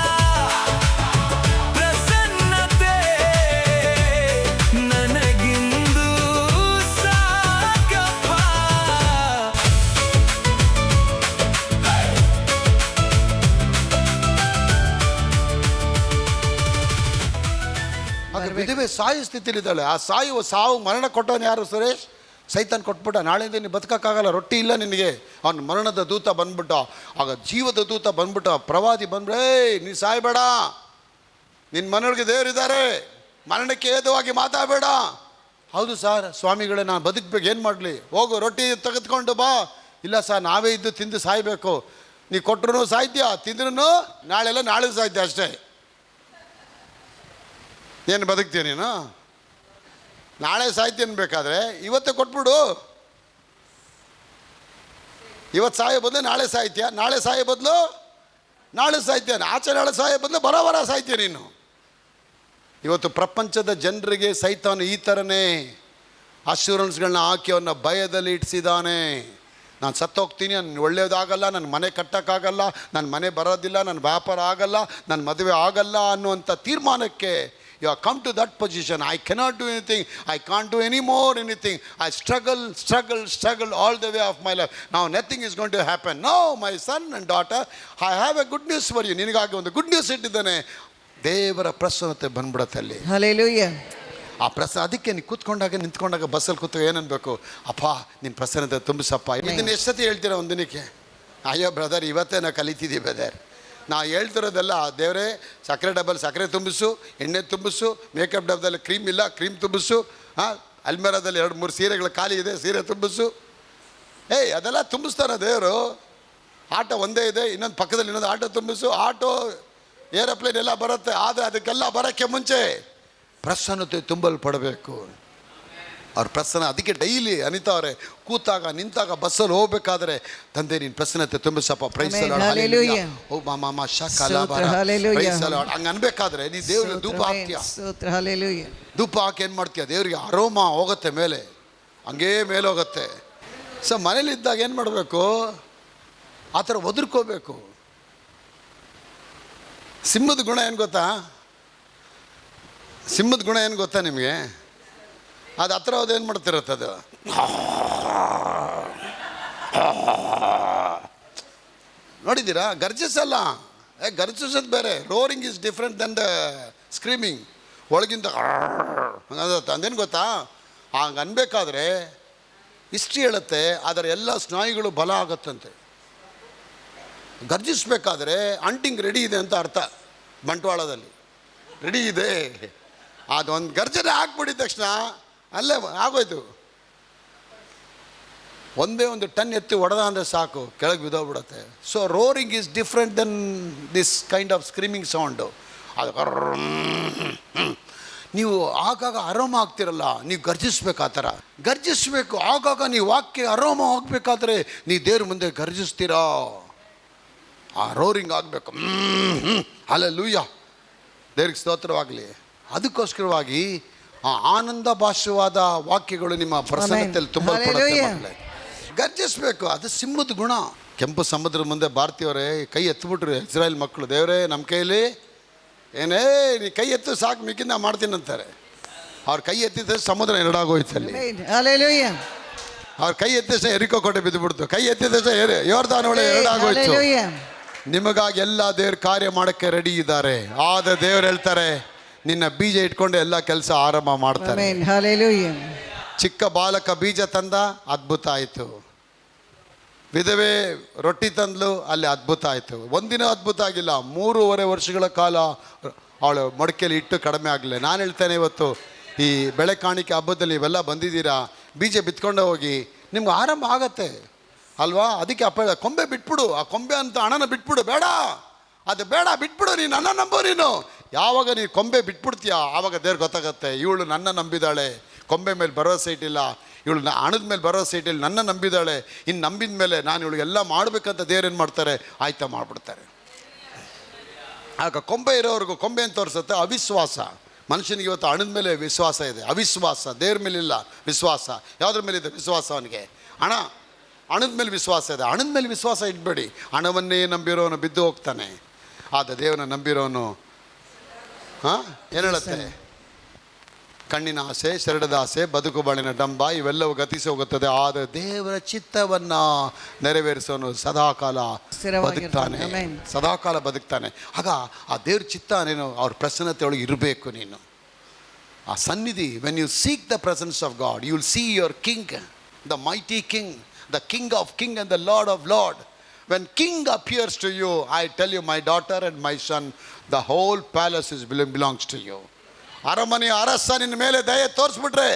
ಪ್ರಸನ್ನತೆ ನನಗಿಂದು ಸಾಕಪ್ಪ. ಆಗ ವಿಧವೆ ಸಾಯೋ ಸ್ಥಿತಿಲಿದ್ದಾಳೆ. ಆ ಸಾವು ಮರಣ ಕೊಟ್ಟವನು ಯಾರು? ಸುರೇಶ್ ಸೈತಾನ್ ಕೊಟ್ಬಿಟ್ಟ. ನಾಳೆಯಿಂದ ನೀನು ಬದುಕೋಕ್ಕಾಗಲ್ಲ, ರೊಟ್ಟಿ ಇಲ್ಲ ನಿನಗೆ. ಅವನು ಮರಣದ ದೂತ ಬಂದ್ಬಿಟ್ಟ. ಆಗ ಜೀವದ ದೂತ ಬಂದ್ಬಿಟ್ಟ. ಪ್ರವಾದಿ ಬಂದ್ಬಿಡ, ನೀನು ಸಾಯ್ಬೇಡ, ನಿನ್ನ ಮನೆಯೊಳಗೆ ದೇವರಿದ್ದಾರೆ, ಮರಣಕ್ಕೆ ಹೇದುವಾಗಿ ಮಾತಾಡಬೇಡ. ಹೌದು ಸರ್, ಸ್ವಾಮಿಗಳೇ ನಾನು ಬದುಕಬೇಕು, ಏನು ಮಾಡಲಿ? ಹೋಗು ರೊಟ್ಟಿ ತೆಗೆದುಕೊಂಡು ಬಾ. ಇಲ್ಲ ಸರ್, ನಾವೇ ಇದ್ದು ತಿಂದು ಸಾಯಬೇಕು. ನೀ ಕೊಟ್ಟರು ಸಾಹಿತ್ಯ, ತಿಂದ್ರೂ ನಾಳೆ ಸಾಹಿತ್ಯ ಅಷ್ಟೇ. ಏನು ಬದುಕ್ತೀಯ ನೀನು? ನಾಳೆ ಸಾಹಿತ್ಯ ಅನ್ಬೇಕಾದ್ರೆ ಇವತ್ತೇ ಕೊಟ್ಬಿಡು. ಇವತ್ತು ಸಾಯೋ ಬದಲು ನಾಳೆ ಸಾಹಿತ್ಯ, ನಾಳೆ ಸಾಯೋ ಬದಲು ನಾಳೆ ಸಾಹಿತ್ಯ, ಆಚೆ ನಾಳೆ ಸಾಯೋ ಬದಲು ಬರೋವರ ಸಾಹಿತ್ಯ ನೀನು. ಇವತ್ತು ಪ್ರಪಂಚದ ಜನರಿಗೆ ಸೈತಾನು ಈ ಥರನೇ ಅಶ್ಯೂರೆನ್ಸ್ಗಳನ್ನ ಹಾಕಿ ಅವನ್ನ ಭಯದಲ್ಲಿ ಇಡಿಸಿದ್ದಾನೆ. ನಾನು ಸತ್ತೋಗ್ತೀನಿ, ನನ್ನ ಒಳ್ಳೆಯದಾಗಲ್ಲ, ನನ್ನ ಮನೆ ಕಟ್ಟೋಕ್ಕಾಗಲ್ಲ, ನನ್ನ ಮನೆ ಬರೋದಿಲ್ಲ, ನನ್ನ ವ್ಯಾಪಾರ ಆಗಲ್ಲ, ನನ್ನ ಮದುವೆ ಆಗಲ್ಲ ಅನ್ನುವಂಥ ತೀರ್ಮಾನಕ್ಕೆ you have come to that position. I cannot do anything, I can't do any more anything, I struggle all the way of my life, now nothing is going to happen. No, my son and daughter, I have a good news for you. ನಿನಗಾಗಿ ಒಂದು good news ಇಟ್ಟಿದ್ದಾನೆ. ದೇವರ ಪ್ರಸನ್ನತೆ ಬಂದ್ಬಿಡತ್ತೆ ಅಲ್ಲಿ. Hallelujah. ಆ ಅದಕ್ಕೆ ನೀನು ಕೂತ್ಕೊಂಡಾಗ ನಿಂತ್ಕೊಂಡಾಗ ಬಸ್ಸಲ್ಲಿ ಕೂತು ಏನನ್ಬೇಕು? ಅಪ್ಪ ನಿನ್ನ ಪ್ರಸನ್ನತೆ ತುಂಬಿಸಪ್ಪ. ಇದನ್ನು ಎಷ್ಟು ಸತಿ ಹೇಳ್ತೀರಾ ಒಂದು ದಿನಕ್ಕೆ? ಅಯ್ಯೋ ಬ್ರದರ್, ಇವತ್ತೇ ನಾವು ಕಲಿತಿದ್ದೀವಿ ಬ್ರದರ್. ನಾವು ಹೇಳ್ತಿರೋದೆಲ್ಲ, ದೇವರೇ ಸಕ್ಕರೆ ಡಬ್ಬಲ್ಲಿ ಸಕ್ಕರೆ ತುಂಬಿಸು, ಎಣ್ಣೆ ತುಂಬಿಸು, ಮೇಕಪ್ ಡಬ್ಬದಲ್ಲಿ ಕ್ರೀಮ್ ಇಲ್ಲ ಕ್ರೀಮ್ ತುಂಬಿಸು, ಅಲ್ಮೇರಾದಲ್ಲಿ 2-3 ಸೀರೆಗಳು ಖಾಲಿ ಇದೆ, ಸೀರೆ ತುಂಬಿಸು. ಅದೆಲ್ಲ ತುಂಬಿಸ್ತಾನೆ ದೇವರು. ಆಟೋ ಒಂದೇ ಇದೆ, ಇನ್ನೊಂದು ಪಕ್ಕದಲ್ಲಿ ಇನ್ನೊಂದು ಆಟೋ ತುಂಬಿಸು. ಆಟೋ ಏರೋಪ್ಲೇನ್ ಎಲ್ಲ ಬರುತ್ತೆ, ಆದರೆ ಅದಕ್ಕೆಲ್ಲ ಬರೋಕ್ಕೆ ಮುಂಚೆ ಪ್ರಸನ್ನತೆ ತುಂಬಲ್ಪಡಬೇಕು. ಅವ್ರ ಪ್ರಸನ್ನ ಅದಕ್ಕೆ ಡೈಲಿ ಅನಿತಾವ್ರೆ ಕೂತಾಗ ನಿಂತಾಗ ಬಸ್ಸಲ್ಲಿ ಹೋಗ್ಬೇಕಾದ್ರೆ, ತಂದೆ ನೀನು ಪ್ರಸನ್ನತೆ ತುಂಬಿಸಪ್ಪ, ಪ್ರೈಸ್ ಓ ಮಾಮ ಹಂಗೆ ಅನ್ಬೇಕಾದ್ರೆ ನೀ ದೇವ್ರಿಗೆ ಧೂಪ ಹಾಕ್ತೀಯ. ಧೂಪ ಹಾಕಿ ಏನು ಮಾಡ್ತೀಯ? ದೇವ್ರಿಗೆ ಅರೋಮ ಹೋಗುತ್ತೆ ಮೇಲೆ, ಹಂಗೇ ಮೇಲೆ ಹೋಗುತ್ತೆ. ಸೊ ಮನೇಲಿದ್ದಾಗ ಏನು ಮಾಡಬೇಕು? ಆ ಥರ ಒದರ್ಕೋಬೇಕು. ಸಿಂಹದ ಗುಣ ಏನು ಗೊತ್ತಾ? ಸಿಂಹದ ಗುಣ ಏನು ಗೊತ್ತಾ ನಿಮಗೆ? ಅದು ಹತ್ರ ಹೋದ ಏನು ಮಾಡ್ತಿರತ್ತದು? ನೋಡಿದ್ದೀರಾ? ಗರ್ಜಿಸಲ್ಲ, ಗರ್ಜಿಸೋದು ಬೇರೆ. Roaring is different then the screaming. ಒಳಗಿಂದ ಅಂದೇನು ಗೊತ್ತಾ? ಹಂಗೆ ಅನ್ಬೇಕಾದ್ರೆ ಹಿಸ್ಟ್ರಿ ಹೇಳುತ್ತೆ, ಅದರ ಎಲ್ಲ ಸ್ನಾಯುಗಳು ಬಲ ಆಗುತ್ತಂತೆ. ಗರ್ಜಿಸ್ಬೇಕಾದ್ರೆ ಅಂಟಿಂಗ್ ರೆಡಿ ಇದೆ ಅಂತ ಅರ್ಥ. ಬಂಟ್ವಾಳದಲ್ಲಿ ರೆಡಿ ಇದೆ. ಅದೊಂದು ಗರ್ಜನೆ ಹಾಕ್ಬಿಟ್ಟಿದ ತಕ್ಷಣ ಅಲ್ಲೇ ಆಗೋಯ್ತು. ಒಂದೇ ಒಂದು ಟನ್ ಎತ್ತಿ ಹೊಡೆದ ಅಂದರೆ ಸಾಕು, ಕೆಳಗೆ ಬಿದ್ದೋಗ್ಬಿಡುತ್ತೆ. So roaring is different than this kind of screaming sound. ಅದು ನೀವು ಆಗಾಗ ಅರೋಮ ಆಗ್ತಿರಲ್ಲ, ನೀವು ಗರ್ಜಿಸ್ಬೇಕು. ಆ ಥರ ಗರ್ಜಿಸ್ಬೇಕು. ಆಗಾಗ ನೀವು ವಾಕ್ಯ ಅರೋಮ ಹೋಗ್ಬೇಕಾದ್ರೆ ನೀವು ದೇವ್ರ ಮುಂದೆ ಗರ್ಜಿಸ್ತೀರಾ. ಆ ರೋರಿಂಗ್ ಆಗಬೇಕು. ಹಲ್ಲೆಲೂಯಾ, ದೇವ್ರಿಗೆ ಸ್ತೋತ್ರವಾಗಲಿ. ಅದಕ್ಕೋಸ್ಕರವಾಗಿ ಆ ಆನಂದ ಭಾಷವಾದ ವಾಕ್ಯಗಳು ನಿಮ್ಮ ಪ್ರಸನ್ನತೆಯಲ್ಲಿ ತುಂಬ ಗರ್ಜಿಸ್ಬೇಕು. ಅದು ಸಿಂಹದ ಗುಣ. ಕೆಂಪು ಸಮುದ್ರ ಮುಂದೆ ಭಾರತೀಯವರೇ ಕೈ ಎತ್ತಿಬಿಟ್ರು ಇಸ್ರಾಯೇಲ್ ಮಕ್ಕಳು. ದೇವರೇ ನಮ್ಮ ಕೈಯಲ್ಲಿ ಏನೇ ನೀ ಕೈ ಎತ್ತು ಸಾಕು, ಮಿಕ್ಕಿಂದ ಮಾಡ್ತೀನಿ ಅಂತಾರೆ. ಅವ್ರ ಕೈ ಎತ್ತಿದ ಸಮುದ್ರ ಎರಡಾಗೋಯ್ತು ಅಲ್ಲಿ. ಅವ್ರ ಕೈ ಎತ್ತಿದ ಎರಿಕೋ ಕೋಟೆ ಬಿದ್ದುಬಿಡ್ತು. ಕೈ ಎತ್ತಿದ ಯೋರ್ದಾನ್ ಹೊಳೆ ಎರಡಾಗೋಯ್ತು. ನಿಮಗಾಗಿ ಎಲ್ಲ ದೇವ್ರ ಕಾರ್ಯ ಮಾಡೋಕ್ಕೆ ರೆಡಿ ಇದ್ದಾರೆ. ಆದ ದೇವ್ರು ಹೇಳ್ತಾರೆ, ನಿನ್ನ ಬೀಜ ಇಟ್ಕೊಂಡು ಎಲ್ಲ ಕೆಲಸ ಆರಂಭ ಮಾಡ್ತಾರೆ. ಚಿಕ್ಕ ಬಾಲಕ ಬೀಜ ತಂದ, ಅದ್ಭುತ ಆಯಿತು. ವಿಧವೆ ರೊಟ್ಟಿ ತಂದ್ಲು, ಅಲ್ಲಿ ಅದ್ಭುತ ಆಯಿತು. ಒಂದಿನ ಅದ್ಭುತ ಆಗಿಲ್ಲ, 3.5 ವರ್ಷಗಳ ಕಾಲ ಅವಳು ಮಡಿಕೆಯಲ್ಲಿ ಇಟ್ಟು ಕಡಿಮೆ ಆಗಲಿಲ್ಲ. ನಾನು ಹೇಳ್ತೇನೆ, ಇವತ್ತು ಈ ಬೆಳೆ ಕಾಣಿಕೆ ಹಬ್ಬದಲ್ಲಿ ಇವೆಲ್ಲ ಬಂದಿದ್ದೀರಾ, ಬೀಜ ಬಿತ್ಕೊಂಡೆ ಹೋಗಿ, ನಿಮ್ಗೆ ಆರಂಭ ಆಗತ್ತೆ ಅಲ್ವಾ? ಅದಕ್ಕೆ ಅಪ್ಪ ಕೊಂಬೆ ಬಿಟ್ಬಿಡು, ಆ ಕೊಂಬೆ ಅಂತ ಹಣನ ಬಿಟ್ಬಿಡು. ಬೇಡ, ಅದು ಬೇಡ, ಬಿಟ್ಬಿಡು. ನೀನು ನನ್ನ ನಂಬು. ನೀನು ಯಾವಾಗ ನೀನು ಕೊಂಬೆ ಬಿಟ್ಬಿಡ್ತೀಯ ಆವಾಗ ದೇವ್ರು ಗೊತ್ತಾಗತ್ತೆ, ಇವಳು ನನ್ನ ನಂಬಿದಾಳೆ, ಕೊಂಬೆ ಮೇಲೆ ಭರವಸೆ ಇಟ್ಟಿಲ್ಲ, ಇವಳು ಹಣದ ಮೇಲೆ ಭರವಸೆ ಇಟ್ಟಿಲ್ಲ, ನನ್ನ ನಂಬಿದಾಳೆ. ಇನ್ನು ನಂಬಿದ ಮೇಲೆ ನಾನು ಇವಳಿಗೆಲ್ಲ ಮಾಡಬೇಕಂತ ದೇವ್ರು ಏನು ಮಾಡ್ತಾರೆ? ಆಯ್ತಾ ಮಾಡಿಬಿಡ್ತಾರೆ. ಆಗ ಕೊಂಬೆ ಇರೋವ್ರಿಗೂ ಕೊಂಬೆ ಅಂತ ತೋರಿಸುತ್ತೆ ಅವಿಶ್ವಾಸ. ಮನುಷ್ಯನಿಗೆ ಇವತ್ತು ಹಣದ ಮೇಲೆ ವಿಶ್ವಾಸ ಇದೆ, ಅವಿಶ್ವಾಸ. ದೇವ್ರ ಮೇಲಿಲ್ಲ ವಿಶ್ವಾಸ. ಯಾವುದ್ರ ಮೇಲಿದೆ ವಿಶ್ವಾಸ? ಅವನಿಗೆ ಹಣದ ಮೇಲೆ ವಿಶ್ವಾಸ ಇದೆ. ಹಣದ ಮೇಲೆ ವಿಶ್ವಾಸ ಇಡಬೇಡಿ. ಹಣವನ್ನೇ ನಂಬಿರೋನು ಬಿದ್ದು ಹೋಗ್ತಾನೆ. ಆದರೆ ದೇವನ ನಂಬಿರೋನು ಏನು ಹೇಳುತ್ತೆ? ಕಣ್ಣಿನ ಆಸೆ, ಶರೀರದ ಆಸೆ, ಬದುಕು ಬಾಳಿನ ಡಂಬ ಇವೆಲ್ಲವೂ ಗತಿಸಿ ಹೋಗುತ್ತದೆ. ಆದರೆ ದೇವರ ಚಿತ್ತವನ್ನು ನೆರವೇರಿಸೋನು ಸದಾಕಾಲ ಬದುಕ್ತಾನೆ, ಸದಾಕಾಲ ಬದುಕ್ತಾನೆ. ಆಗ ಆ ದೇವ್ರ ಚಿತ್ತ ನೀನು ಅವ್ರ ಪ್ರಸನ್ನತೆ ಒಳಗೆ ಇರಬೇಕು. ನೀನು ಆ ಸನ್ನಿಧಿ, when you seek the presence of God, you will see your king, the mighty king, the King of Kings and the Lord of Lords. When King appears to you, I tell you, my daughter and my son, the whole palace belongs to you. ಅರಮನೆಯ ಅರಸ ನಿನ್ನ ಮೇಲೆ ದಯೆ ತೋರಿಸ್ಬಿಟ್ರೆ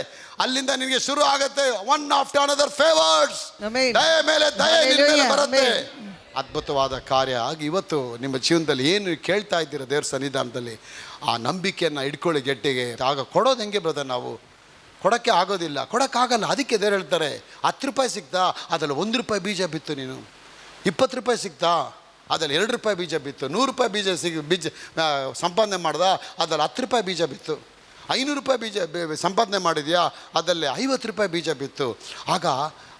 ಅಲ್ಲಿಂದ ನಿನಗೆ ಶುರು ಆಗುತ್ತೆ one after another favours. Amen. ದಯೆ ಮೇಲೆ ದಯೆ ನಿನ್ನ ಮೇಲೆ Hallelujah. ಬರುತ್ತೆ. Amen. ಅದ್ಭುತವಾದ ಕಾರ್ಯ ಆಗಿ ಇವತ್ತು ನಿಮ್ಮ ಜೀವನದಲ್ಲಿ ಏನು ಕೇಳ್ತಾ ಇದ್ದೀರ ದೇವ್ರ ಸನ್ನಿಧಾನದಲ್ಲಿ ಆ ನಂಬಿಕೆಯನ್ನು ಇಟ್ಕೊಳ್ಳಿ ಗಟ್ಟಿಗೆ. ಆಗ ಕೊಡೋದು ಹೆಂಗೆ ಬ್ರದರ್? ನಾವು ಕೊಡೋಕ್ಕೆ ಆಗೋದಿಲ್ಲ, ಕೊಡೋಕ್ಕಾಗಲ್ಲ. ಅದಕ್ಕೆ ದೇವ್ರು ಹೇಳ್ತಾರೆ 10 ರೂಪಾಯಿ ಸಿಗ್ತಾ ಅದ್ರಲ್ಲಿ 1 ರೂಪಾಯಿ ಬೀಜ ಬಿತ್ತು, ನೀನು 20 ರೂಪಾಯಿ ಸಿಗ್ತಾ ಅದ್ರಲ್ಲಿ 2 ರೂಪಾಯಿ ಬೀಜ ಬಿತ್ತು, 100 ರೂಪಾಯಿ ಬೀಜ ಸಂಪಾದನೆ ಮಾಡ್ದ ಅದ್ರಲ್ಲಿ 10 ರೂಪಾಯಿ ಬೀಜ ಬಿತ್ತು, 500 ರೂಪಾಯಿ ಬೀಜ ಸಂಪಾದನೆ ಮಾಡಿದ್ಯಾ ಅದರಲ್ಲಿ 50 ರೂಪಾಯಿ ಬೀಜ ಬಿತ್ತು. ಆಗ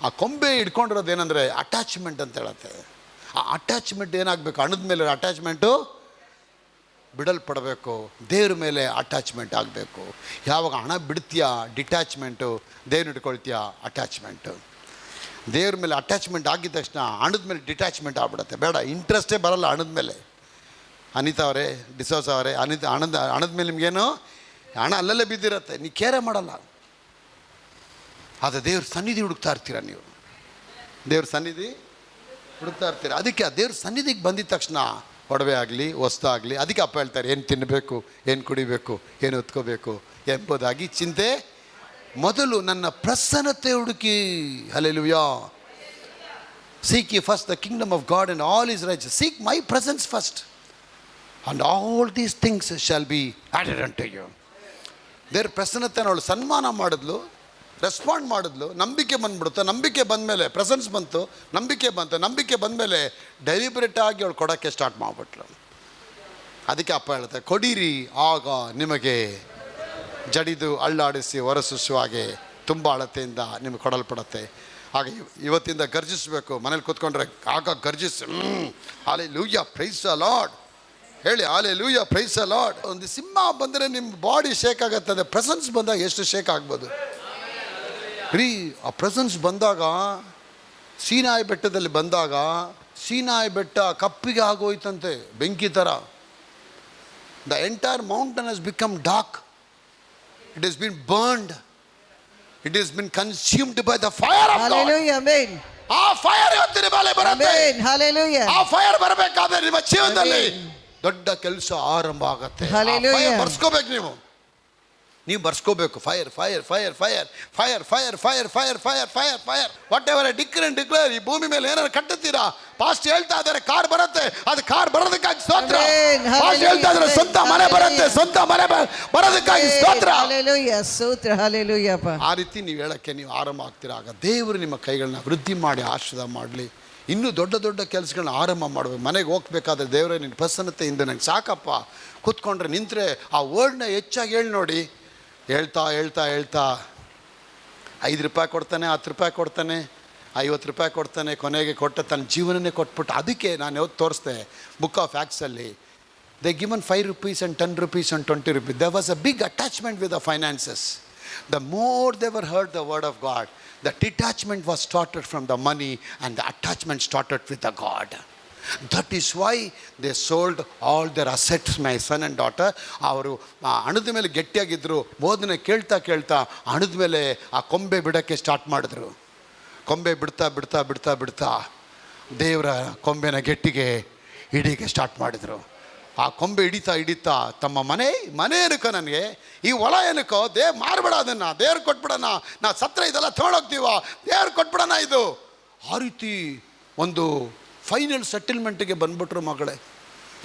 ಆ ಕೊಂಬೆ ಹಿಡ್ಕೊಂಡಿರೋದು ಏನಂದರೆ ಅಟ್ಯಾಚ್ಮೆಂಟ್ ಅಂತ ಹೇಳುತ್ತೆ. ಆ ಅಟ್ಯಾಚ್ಮೆಂಟ್ ಏನಾಗಬೇಕು? ಹಣದ ಮೇಲೆ ಅಟ್ಯಾಚ್ಮೆಂಟು ಬಿಡಲ್ಪಡಬೇಕು, ದೇವ್ರ ಮೇಲೆ ಅಟ್ಯಾಚ್ಮೆಂಟ್ ಆಗಬೇಕು. ಯಾವಾಗ ಹಣ ಬಿಡ್ತೀಯಾ ಡಿಟ್ಯಾಚ್ಮೆಂಟು, ದೇವ್ರನ್ನ ಇಟ್ಕೊಳ್ತೀಯಾ ಅಟ್ಯಾಚ್ಮೆಂಟು. ದೇವ್ರ ಮೇಲೆ ಅಟ್ಯಾಚ್ಮೆಂಟ್ ಆಗಿದ ತಕ್ಷಣ ಹಣದ ಮೇಲೆ ಡಿಟ್ಯಾಚ್ಮೆಂಟ್ ಆಗ್ಬಿಡುತ್ತೆ. ಬೇಡ, ಇಂಟ್ರೆಸ್ಟೇ ಬರಲ್ಲ ಹಣದ ಮೇಲೆ. ಅನಿತಾ ಅವರೇ, ಡಿಸೋಸ್ ಅವರೇ, ಹಣದ ಮೇಲೆ ನಿಮಗೇನು ಹಣ ಅಲ್ಲಲ್ಲೇ ಬಿದ್ದಿರತ್ತೆ, ನೀವು ಕೇರೆ ಮಾಡಲ್ಲ. ಅದು ದೇವ್ರ ಸನ್ನಿಧಿ ಹುಡುಕ್ತಾ ಇರ್ತೀರ, ನೀವು ದೇವ್ರ ಸನ್ನಿಧಿ ಹುಡುಕ್ತಾ ಇರ್ತೀರ. ಅದಕ್ಕೆ ಆ ದೇವ್ರ ಸನ್ನಿಧಿಗೆ ಬಂದಿದ ತಕ್ಷಣ ಒಡವೆ ಆಗಲಿ ಹೊಸ್ದಾಗಲಿ, ಅದಕ್ಕೆ ಅಪ್ಪ ಹೇಳ್ತಾರೆ ಏನು ತಿನ್ನಬೇಕು, ಏನು ಕುಡಿಬೇಕು, ಏನು ಹೊತ್ಕೋಬೇಕು ಎಂಬುದಾಗಿ ಚಿಂತೆ ಮೊದಲು ನನ್ನ ಪ್ರಸನ್ನತೆ ಹುಡುಕಿ. Hallelujah. Seek ye first the kingdom of God and all his righteousness. Seek my presence first and all these things shall be added unto you. ದೇವ್ರ ಪ್ರಸನ್ನತೆ ಅವಳು ಸನ್ಮಾನ ಮಾಡಿದ್ಲು, ರೆಸ್ಪಾಂಡ್ ಮಾಡಿದ್ಲು, ನಂಬಿಕೆ ಬಂದ್ಬಿಡುತ್ತೆ. ನಂಬಿಕೆ ಬಂದಮೇಲೆ ಪ್ರೆಸೆನ್ಸ್ ಬಂತು, ನಂಬಿಕೆ ಬಂತು. ನಂಬಿಕೆ ಬಂದಮೇಲೆ ಡೆಲಿಬ್ರೇಟ್ ಆಗಿ ಅವಳು ಕೊಡೋಕ್ಕೆ ಸ್ಟಾರ್ಟ್ ಮಾಡಿಬಿಟ್ಲು. ಅದಕ್ಕೆ ಅಪ್ಪ ಹೇಳ್ತಾರೆ ಕೊಡಿರಿ ಆಗ ನಿಮಗೆ ಜಡಿದು ಅಳ್ಳಾಡಿಸಿ ಹೊರಸೂಸುವ ಹಾಗೆ ತುಂಬ ಅಳತೆಯಿಂದ ನಿಮಗೆ ಕೊಡಲ್ಪಡುತ್ತೆ. ಹಾಗೆ ಇವತ್ತಿಂದ ಗರ್ಜಿಸಬೇಕು. ಮನೇಲಿ ಕೂತ್ಕೊಂಡ್ರೆ ಆಗ ಗರ್ಜಿಸಿ ಹಲ್ಲೆಲೂಯಾ ಪ್ರೈಸ್ ದ ಲಾರ್ಡ್ ಹೇಳಿ, ಹಲ್ಲೆಲೂಯಾ ಪ್ರೈಸ್ ದ ಲಾರ್ಡ್. ಒಂದು ಸಿಂಹ ಬಂದರೆ ನಿಮ್ಮ ಬಾಡಿ ಶೇಕ್ ಆಗುತ್ತೆ. ಪ್ರೆಸೆನ್ಸ್ ಬಂದಾಗ ಎಷ್ಟು ಶೇಕ್ ಆಗ್ಬೋದು ರೀ. ಆ ಪ್ರೆಸೆನ್ಸ್ ಬಂದಾಗ ಸೀನಾಯಿ ಬೆಟ್ಟದಲ್ಲಿ ಬಂದಾಗ ಸೀನಾಯಿ ಬೆಟ್ಟ ಕಪ್ಪಿಗೆ ಆಗೋಯ್ತಂತೆ, ಬೆಂಕಿ ಥರ. The entire mountain has become dark. It has been burned. It has been consumed by the fire of god. Hallelujah. Amen. ಆ ಫೈರ್ ಇವತ್ತಿನ ಮೇಲೆ ಬರುತ್ತೆ. Amen. Hallelujah. ಆ ಫೈರ್ ಬರಬೇಕಾದ್ರೆ ನಿಮ್ಮ ಜೀವನದಲ್ಲಿ ದೊಡ್ಡ ಕೆಲಸ ಆರಂಭ ಆಗುತ್ತೆ. Hallelujah. ಬರ್ಸ್ಕೋಬೇಕು, ನೀವು ಬರ್ಸ್ಕೋಬೇಕು. Fire fire fire fire fire fire fire fire fire fire fire whatever declare. ಈ ಭೂಮಿ ಮೇಲೆ ಏನಾರು ಕಟ್ಟುತ್ತೀರಾ? ಪಾಸ್ಟ್ ಹೇಳ್ತಾ ಇದ್ದಾರೆ ಕಾರ್ ಬರುತ್ತೆ, ಅದು ಕಾರ್ ಬರೋದಕ್ಕಾಗಿ ಸ್ತೋತ್ರ. ಪಾಸ್ಟ್ ಹೇಳ್ತಾ ಇದ್ದಾರೆ ಸ್ವಂತ ಮನೆ ಬರುತ್ತೆ, ಸ್ವಂತ ಮನೆ ಬರೋದಕ್ಕಾಗಿ ಸ್ತೋತ್ರ. Hallelujah. ಸ್ತೋತ್ರ. Hallelujah. ಆ ರೀತಿ ನೀವು ಹೇಳಕ್ಕೆ ನೀವು ಆರಂಭ ಆಗ್ತೀರಾ. ಆಗ ದೇವರು ನಿಮ್ಮ ಕೈಗಳನ್ನ ವೃದ್ಧಿ ಮಾಡಿ ಆಶೀರ್ವಾದ ಮಾಡಲಿ. ಇನ್ನೂ ದೊಡ್ಡ ದೊಡ್ಡ ಕೆಲಸಗಳನ್ನ ಆರಂಭ ಮಾಡಬೇಕು. ಮನೆಗೆ ಹೋಗ್ಬೇಕಾದ್ರೆ ದೇವರೇ ನಿನ್ನ ಪ್ರಸನ್ನತೆಯಿಂದ ನಂಗೆ ಸಾಕಪ್ಪ. ಕೂತ್ಕೊಂಡ್ರೆ ನಿಂತರೆ ಆ ವರ್ಡ್ನ ಹೆಚ್ಚಾಗಿ ಹೇಳಿ ನೋಡಿ. ಹೇಳ್ತಾ ಹೇಳ್ತಾ ಹೇಳ್ತಾ 5 ರೂಪಾಯಿ ಕೊಡ್ತಾನೆ, 10 ರೂಪಾಯಿ ಕೊಡ್ತಾನೆ, 50 ರೂಪಾಯಿ ಕೊಡ್ತಾನೆ, ಕೊನೆಗೆ ಕೊಟ್ಟ ತನ್ನ ಜೀವನನೇ ಕೊಟ್ಬಿಟ್ಟು. ಅದಕ್ಕೆ ನಾನು ಯಾವತ್ತು ತೋರಿಸ್ದೆ ಬುಕ್ ಆಫ್ ಆ್ಯಕ್ಟ್ಸಲ್ಲಿ they given 5 rupees and 10 rupees and 20 rupees. There was a big attachment with the finances. The more they were heard the word of God, the detachment was started from the money and the attachment started with the God. That is why they sold all their assets, my son and daughter. ಅವರು ಹಣದ ಮೇಲೆ ಗಟ್ಟಿಯಾಗಿದ್ದರು. ಬೋಧನೆ ಕೇಳ್ತಾ ಕೇಳ್ತಾ ಹಣದ ಮೇಲೆ ಆ ಕೊಂಬೆ ಬಿಡೋಕ್ಕೆ ಸ್ಟಾರ್ಟ್ ಮಾಡಿದ್ರು. ಕೊಂಬೆ ಬಿಡ್ತಾ ಬಿಡ್ತಾ ಬಿಡ್ತಾ ಬಿಡ್ತಾ ದೇವರ ಕೊಂಬೆನ ಗಟ್ಟಿಗೆ ಹಿಡಿಗೆ ಸ್ಟಾರ್ಟ್ ಮಾಡಿದರು. ಆ ಕೊಂಬೆ ಹಿಡಿತಾ ಹಿಡಿತಾ ತಮ್ಮ ಮನೆ ಏನಕ್ಕೋ ನನಗೆ, ಈ ಹೊಲ ಏನಕ್ಕೋ, ಮಾರ್ಬೇಡ ಅದನ್ನು, ದೇವ್ರು ಕೊಟ್ಬಿಡೋಣ, ನಾ ಸತ್ರ ಇದೆಲ್ಲ ತೊಗೊಂಡೋಗ್ತೀವ, ದೇವ್ರು ಕೊಟ್ಬಿಡೋಣ ಇದು. ಆ ರೀತಿ ಒಂದು ಫೈನಲ್ ಸೆಟಲ್ಮೆಂಟಿಗೆ ಬಂದ್ಬಿಟ್ರು ಮಗಳೇ.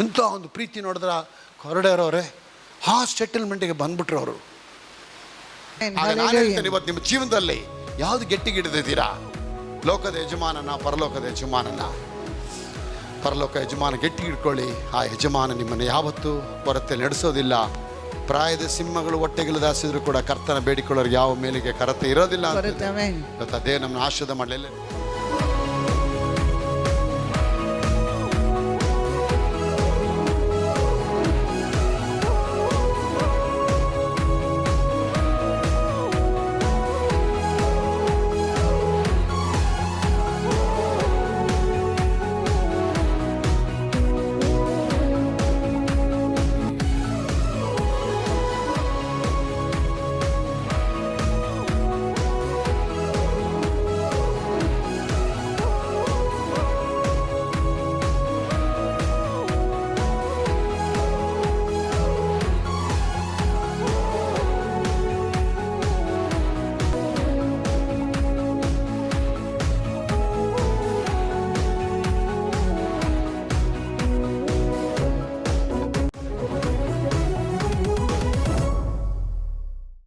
ಇಂಥ ಒಂದು ಪ್ರೀತಿ ನೋಡಿದ್ರ ಹೊರಡೇರವ್ರೆ, ಆ ಸೆಟಲ್ಮೆಂಟಿಗೆ ಬಂದ್ಬಿಟ್ರು ಅವರು. ನಾನು ಹೇಳ್ತೇನೆ ಇವತ್ತು ನಿಮ್ಮ ಜೀವನದಲ್ಲಿ ಯಾವುದು ಗಟ್ಟಿಗೆ ಹಿಡಿದಿದ್ದೀರಾ? ಲೋಕದ ಯಜಮಾನನ, ಪರಲೋಕದ ಯಜಮಾನನ. ಪರಲೋಕ ಯಜಮಾನ ಗಟ್ಟಿ ಹಿಡ್ಕೊಳ್ಳಿ. ಆ ಯಜಮಾನ ನಿಮ್ಮನ್ನು ಯಾವತ್ತೂ ಹೊರತೆ ನಡೆಸೋದಿಲ್ಲ. ಪ್ರಾಯದ ಸಿಂಹಗಳು ಹೊಟ್ಟೆಗಿಲ್ಲದ ಹಸಿದ್ರು ಕೂಡ ಕರ್ತನ ಬೇಡಿಕೊಳ್ಳೋರು ಯಾವ ಮೇಲಿಗೆ ಕರತೆ ಇರೋದಿಲ್ಲ. Amen. ಇವತ್ತು ಅದೇ ನಮ್ಮನ್ನು ಆಶೀರ್ವಾದ ಮಾಡಲಿಲ್ಲ.